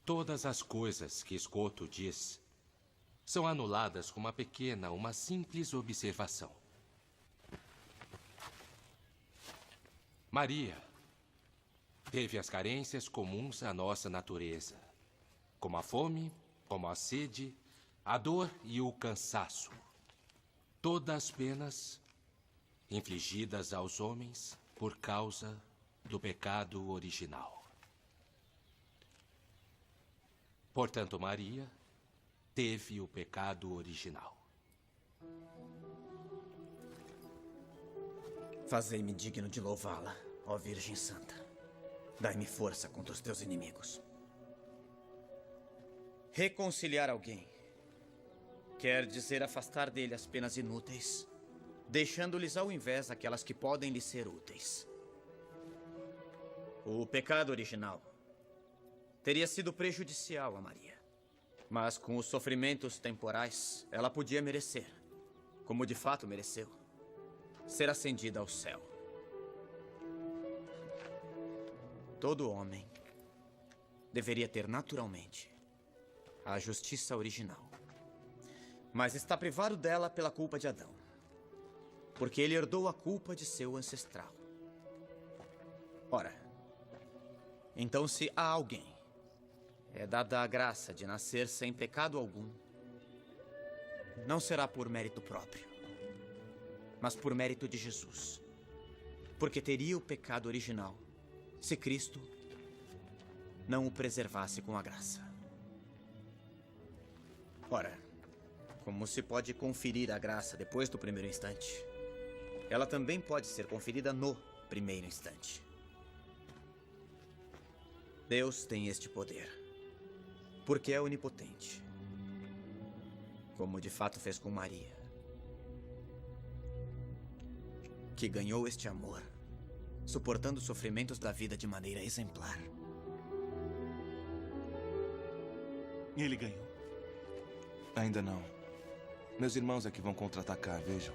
Todas as coisas que Escoto diz são anuladas com uma simples observação. Maria teve as carências comuns à nossa natureza, como a fome, como a sede, a dor e o cansaço. Todas as penas infligidas aos homens por causa do pecado original. Portanto, Maria teve o pecado original. Fazei-me digno de louvá-la, ó Virgem Santa. Dai-me força contra os teus inimigos. Reconciliar alguém quer dizer afastar dele as penas inúteis, deixando-lhes ao invés aquelas que podem lhe ser úteis. O pecado original teria sido prejudicial a Maria, mas com os sofrimentos temporais, ela podia merecer, como de fato mereceu, ser ascendida ao céu. Todo homem deveria ter naturalmente a justiça original, mas está privado dela pela culpa de Adão, porque ele herdou a culpa de seu ancestral. Ora, então se há alguém é dada a graça de nascer sem pecado algum, não será por mérito próprio, mas por mérito de Jesus, porque teria o pecado original se Cristo não o preservasse com a graça. Ora, como se pode conferir a graça depois do primeiro instante, ela também pode ser conferida no primeiro instante. Deus tem este poder, porque é onipotente, como de fato fez com Maria, que ganhou este amor, suportando os sofrimentos da vida de maneira exemplar. Ele ganhou? Ainda não. Meus irmãos é que vão contra-atacar, vejam.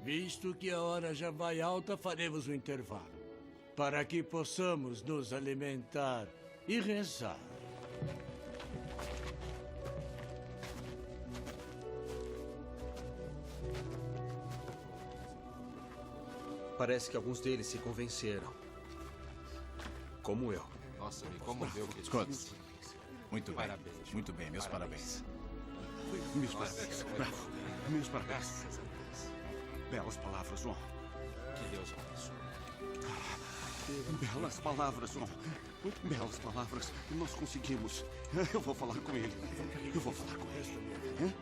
Visto que a hora já vai alta, faremos um intervalo, para que possamos nos alimentar e rezar. Parece que alguns deles se convenceram. Como eu. Nossa, me comoveu o que ele Scott, disse. muito bem. Parabéns. Muito bem, meus parabéns. Meus parabéns. Bravo. Meus parabéns. Belas palavras, João. Que Deus abençoe. Belas palavras, João. Belas palavras. Nós conseguimos. Eu vou falar com ele. Eu vou falar com ele.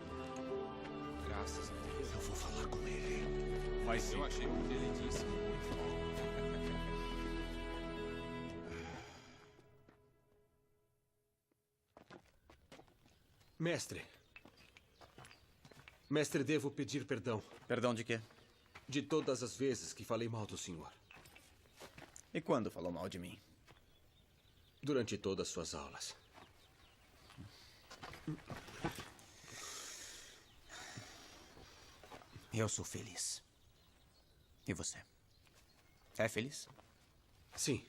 Graças a Deus. Eu vou falar com ele. Vai sim. Eu achei o que ele disse muito bom. Mestre. Mestre, devo pedir perdão. Perdão de quê? De todas as vezes que falei mal do senhor. E quando falou mal de mim? Durante todas as suas aulas. Eu sou feliz. E você? É feliz? Sim.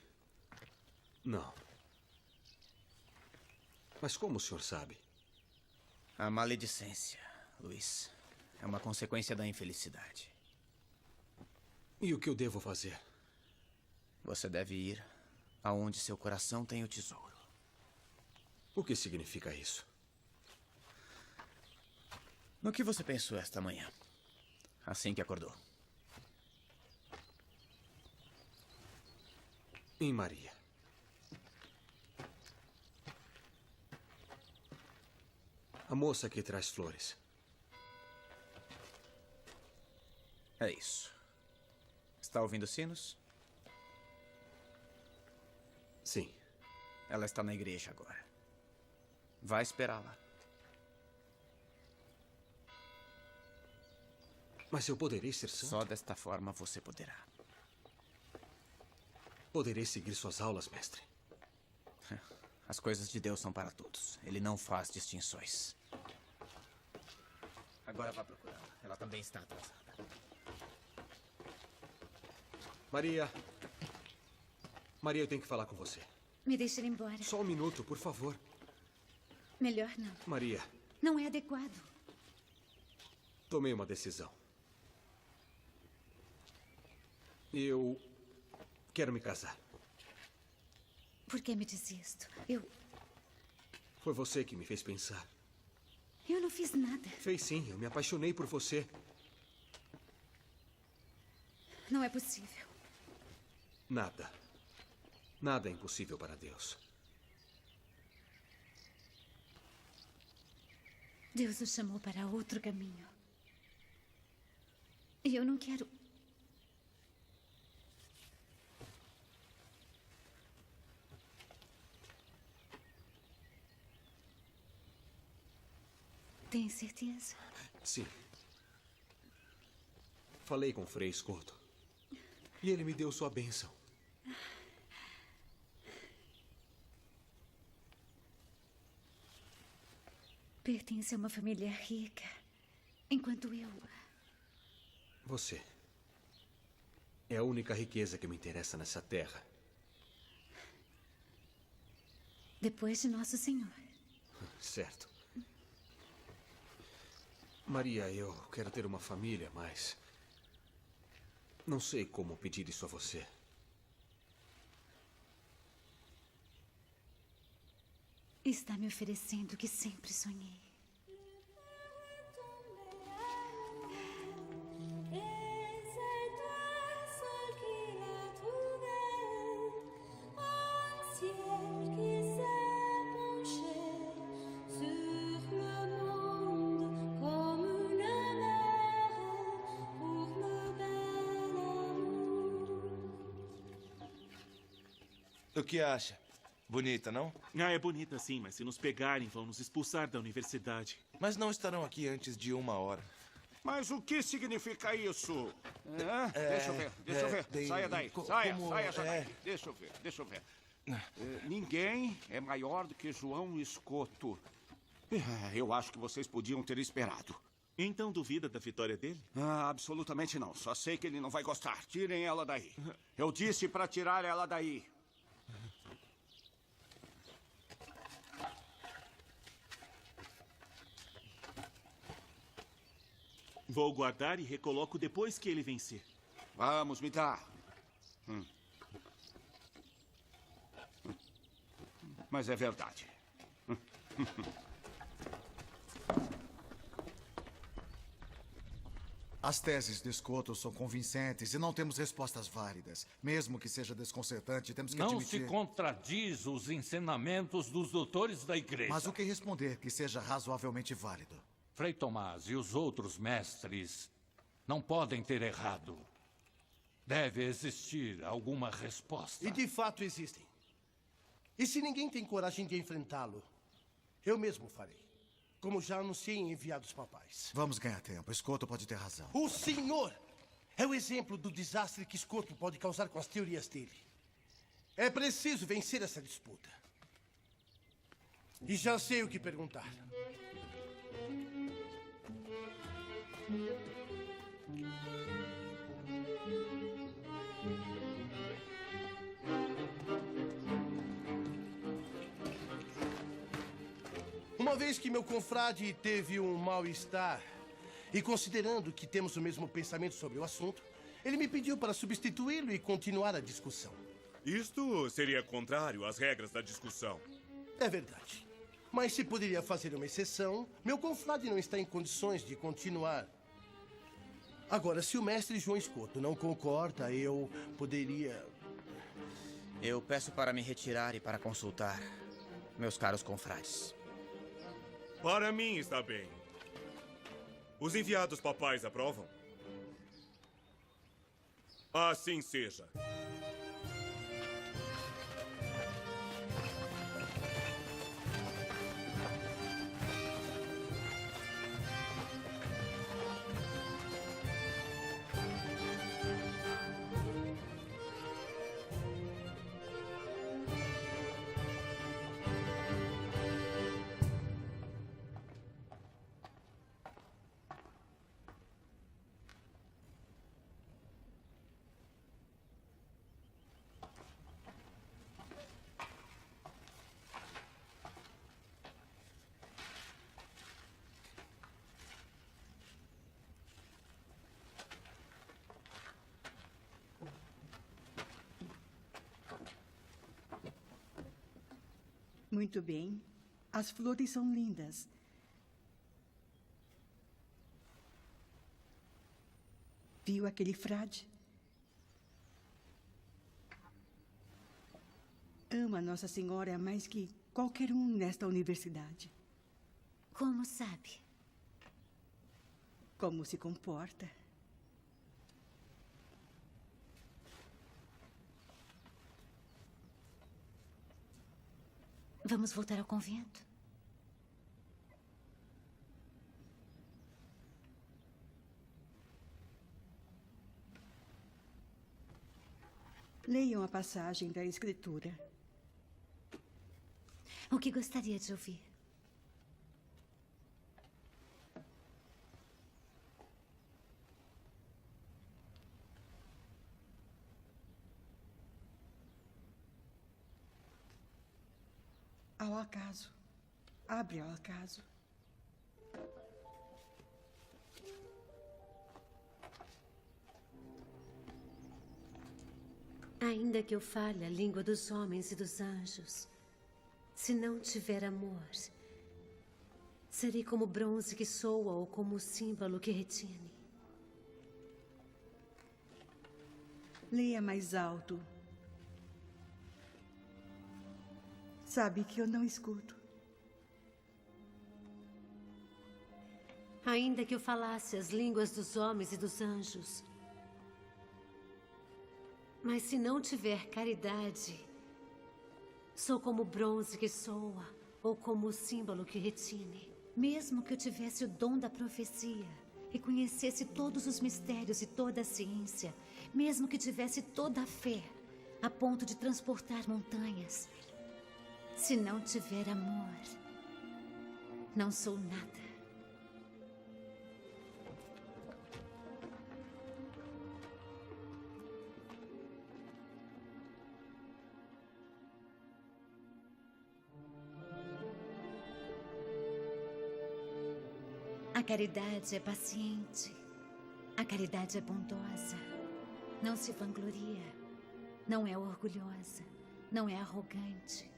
Não. Mas como o senhor sabe? A maledicência, Luiz, é uma consequência da infelicidade. E o que eu devo fazer? Você deve ir aonde seu coração tem o tesouro. O que significa isso? No que você pensou esta manhã, assim que acordou? Em Maria. A moça que traz flores. É isso. Está ouvindo sinos? Sim. Ela está na igreja agora. Vai esperá-la. Mas eu poderei ser santo? Só desta forma você poderá. Poderei seguir suas aulas, mestre? As coisas de Deus são para todos. Ele não faz distinções. Agora vá procurá-la. Ela também está atrasada. Maria. Maria, eu tenho que falar com você. Me deixe ir embora. Só um minuto, por favor. Melhor não. Maria. Não é adequado. Tomei uma decisão. Eu quero me casar. Por que me diz isto? Foi você que me fez pensar. Eu não fiz nada. Fez sim, eu me apaixonei por você. Não é possível. Nada. Nada é impossível para Deus. Deus o chamou para outro caminho. E eu não quero. Tem certeza? Sim. Falei com o Frei Escoto. E ele me deu sua bênção. Pertence a uma família rica, enquanto eu... Você é a única riqueza que me interessa nessa terra. Depois de Nosso Senhor. Certo. Maria, eu quero ter uma família, mas... não sei como pedir isso a você. Está me oferecendo o que sempre sonhei. O que acha? Bonita, não? Ah, é bonita sim, mas se nos pegarem, vão nos expulsar da universidade. Mas não estarão aqui antes de 1 hora. Mas o que significa isso? Deixa eu ver. Saia daí. Saia já daí. Deixa eu ver. Ninguém é maior do que João Escoto. Eu acho que vocês podiam ter esperado. Então duvida da vitória dele? Absolutamente não. Só sei que ele não vai gostar. Tirem ela daí. Eu disse para tirar ela daí. Vou guardar e recoloco depois que ele vencer. Vamos, me dá. Mas é verdade. As teses de Escoto são convincentes e não temos respostas válidas. Mesmo que seja desconcertante, temos que admitir... Não se contradiz os ensinamentos dos doutores da igreja. Mas o que responder que seja razoavelmente válido? Frei Tomás e os outros mestres não podem ter errado. Deve existir alguma resposta. E de fato existem. E se ninguém tem coragem de enfrentá-lo, eu mesmo farei. Como já anunciei em enviados papais. Vamos ganhar tempo. Escoto pode ter razão. O senhor é o exemplo do desastre que Escoto pode causar com as teorias dele. É preciso vencer essa disputa. E já sei o que perguntar. Uma vez que meu confrade teve um mal-estar, e considerando que temos o mesmo pensamento sobre o assunto, ele me pediu para substituí-lo e continuar a discussão. Isto seria contrário às regras da discussão. É verdade. Mas se poderia fazer uma exceção, meu confrade não está em condições de continuar. Agora, se o mestre João Escoto não concorda, eu poderia... Eu peço para me retirar e para consultar meus caros confrades. Para mim está bem. Os enviados papais aprovam? Assim seja. Muito bem. As flores são lindas. Viu aquele frade? Ama Nossa Senhora mais que qualquer um nesta universidade. Como sabe? Como se comporta. Vamos voltar ao convento? Leiam a passagem da Escritura. O que gostaria de ouvir? Ao acaso. Abre ao acaso. Ainda que eu fale a língua dos homens e dos anjos, se não tiver amor, serei como bronze que soa ou como o símbolo que retine. Leia mais alto. Sabe que eu não escuto. Ainda que eu falasse as línguas dos homens e dos anjos, mas se não tiver caridade, Sou como o bronze que soa, ou como o símbolo que retine. Mesmo que eu tivesse o dom da profecia e conhecesse todos os mistérios e toda a ciência, mesmo que tivesse toda a fé, a ponto de transportar montanhas, se não tiver amor, não sou nada. A caridade é paciente. A caridade é bondosa. Não se vangloria. Não é orgulhosa. Não é arrogante.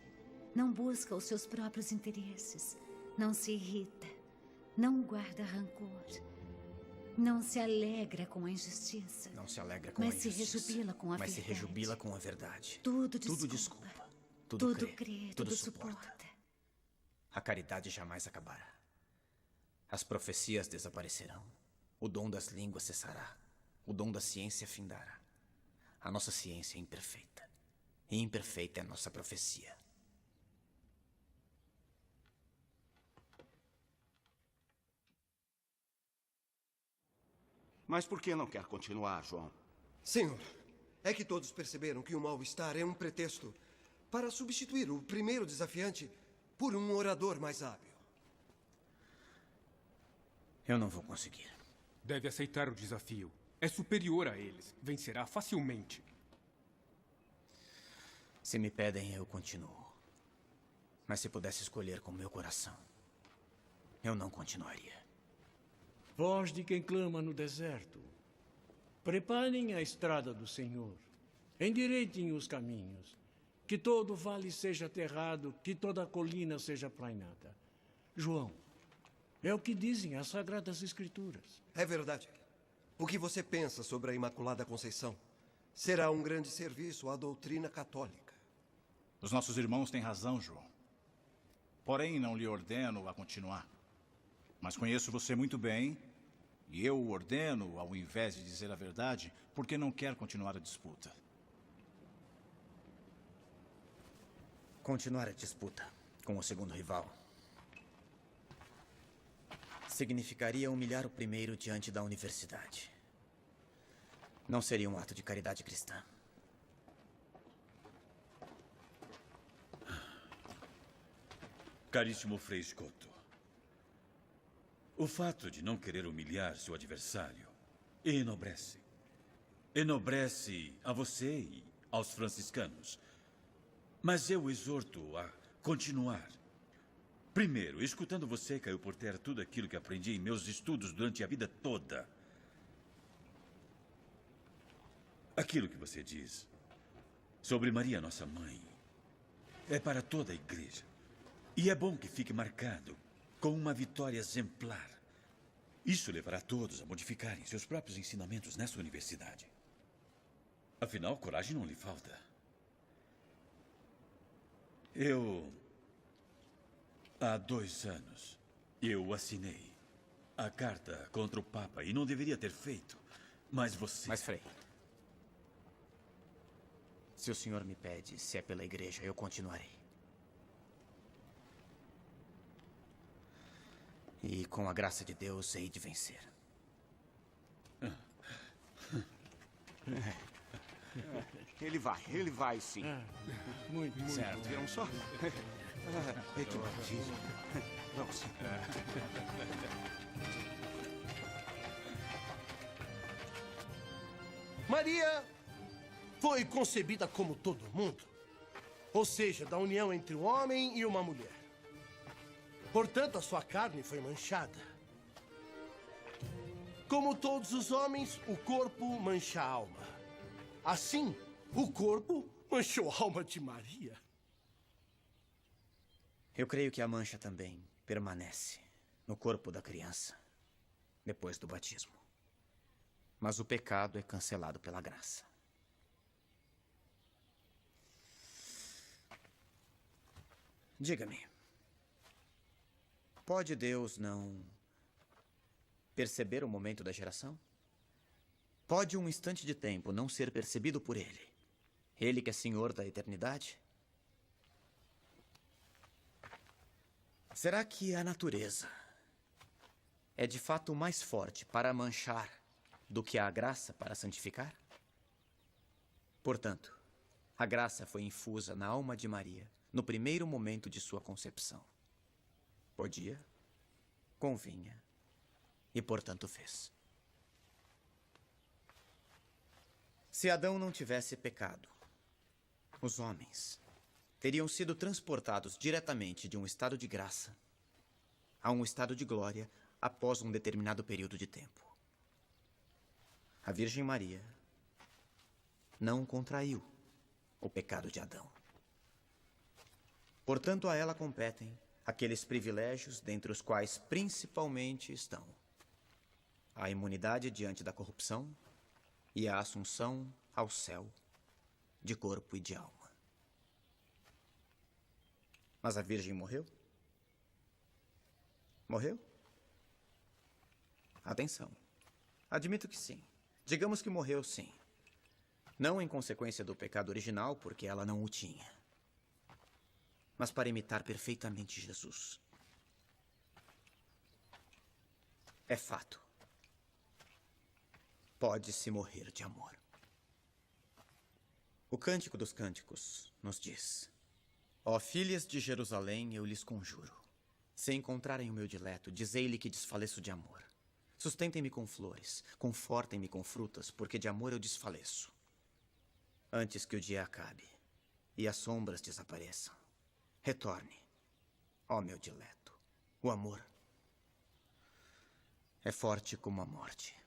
Não busca os seus próprios interesses. Não se irrita. Não guarda rancor. Não se alegra com a injustiça. Não se alegra com mas a injustiça. se rejubila com a mas verdade. se rejubila com a verdade. Tudo desculpa. Tudo crê. Tudo suporta. A caridade jamais acabará. As profecias desaparecerão. O dom das línguas cessará. O dom da ciência findará. A nossa ciência é imperfeita. E imperfeita é a nossa profecia. Mas por que não quer continuar, João? Senhor, é que todos perceberam que o mal-estar é um pretexto para substituir o primeiro desafiante por um orador mais hábil. Eu não vou conseguir. Deve aceitar o desafio. É superior a eles. Vencerá facilmente. Se me pedem, eu continuo. Mas se pudesse escolher com meu coração, eu não continuaria. Voz de quem clama no deserto. Preparem a estrada do Senhor. Endireitem os caminhos. Que todo vale seja aterrado, que toda colina seja plainada. João, é o que dizem as Sagradas Escrituras. É verdade. O que você pensa sobre a Imaculada Conceição será um grande serviço à doutrina católica. Os nossos irmãos têm razão, João. Porém, não lhe ordeno a continuar. Mas conheço você muito bem, e eu o ordeno, ao invés de dizer a verdade, porque não quer continuar a disputa. Continuar a disputa com o segundo rival significaria humilhar o primeiro diante da universidade. Não seria um ato de caridade cristã. Caríssimo Frei Scotto, o fato de não querer humilhar seu adversário enobrece. Enobrece a você e aos franciscanos. Mas eu o exorto a continuar. Primeiro, escutando você, caiu por terra tudo aquilo que aprendi em meus estudos durante a vida toda. Aquilo que você diz sobre Maria, nossa mãe, é para toda a igreja. E é bom que fique marcado com uma vitória exemplar. Isso levará todos a modificarem seus próprios ensinamentos nessa universidade. Afinal, coragem não lhe falta. Há 2 anos, eu assinei a carta contra o Papa e não deveria ter feito, mas você... Mas, Frei, se o senhor me pede se é pela igreja, eu continuarei. E com a graça de Deus, hei de vencer. Ele vai sim. Muito certo. Viram só? Que batismo. Vamos. Maria foi concebida como todo mundo, ou seja, da união entre um homem e uma mulher. Portanto, a sua carne foi manchada. Como todos os homens, o corpo mancha a alma. Assim, o corpo manchou a alma de Maria. Eu creio que a mancha também permanece no corpo da criança depois do batismo. Mas o pecado é cancelado pela graça. Diga-me, pode Deus não perceber o momento da geração? Pode um instante de tempo não ser percebido por Ele? Ele que é Senhor da eternidade? Será que a natureza é de fato mais forte para manchar do que a graça para santificar? Portanto, a graça foi infusa na alma de Maria no primeiro momento de sua concepção. Podia, convinha e, portanto, fez. Se Adão não tivesse pecado, os homens teriam sido transportados diretamente de um estado de graça a um estado de glória após um determinado período de tempo. A Virgem Maria não contraiu o pecado de Adão. Portanto, a ela competem aqueles privilégios dentre os quais principalmente estão a imunidade diante da corrupção e a assunção ao céu de corpo e de alma. Mas a Virgem morreu? Morreu? Atenção. Admito que sim. Digamos que morreu, sim. Não em consequência do pecado original, porque ela não o tinha, mas para imitar perfeitamente Jesus. É fato. Pode-se morrer de amor. O Cântico dos Cânticos nos diz: ó filhas de Jerusalém, eu lhes conjuro, se encontrarem o meu dileto, dizei-lhe que desfaleço de amor. Sustentem-me com flores, confortem-me com frutas, porque de amor eu desfaleço. Antes que o dia acabe e as sombras desapareçam, retorne, ó meu dileto. O amor é forte como a morte.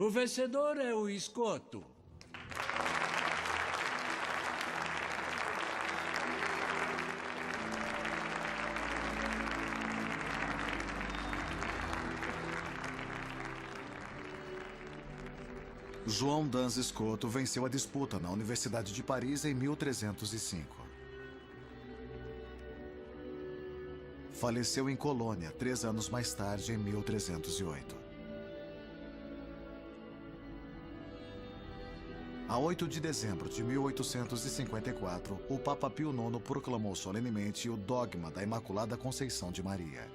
O vencedor é o escoto. João Dans Escoto venceu a disputa na Universidade de Paris em 1305. Faleceu em Colônia 3 anos mais tarde, em 1308. A 8 de dezembro de 1854, o Papa Pio IX proclamou solenemente o dogma da Imaculada Conceição de Maria.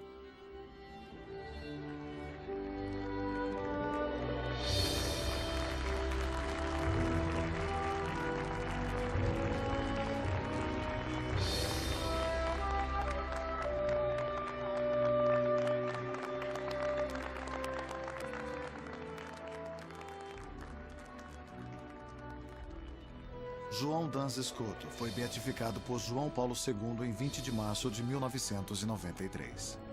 João Dans Escoto foi beatificado por João Paulo II em 20 de março de 1993.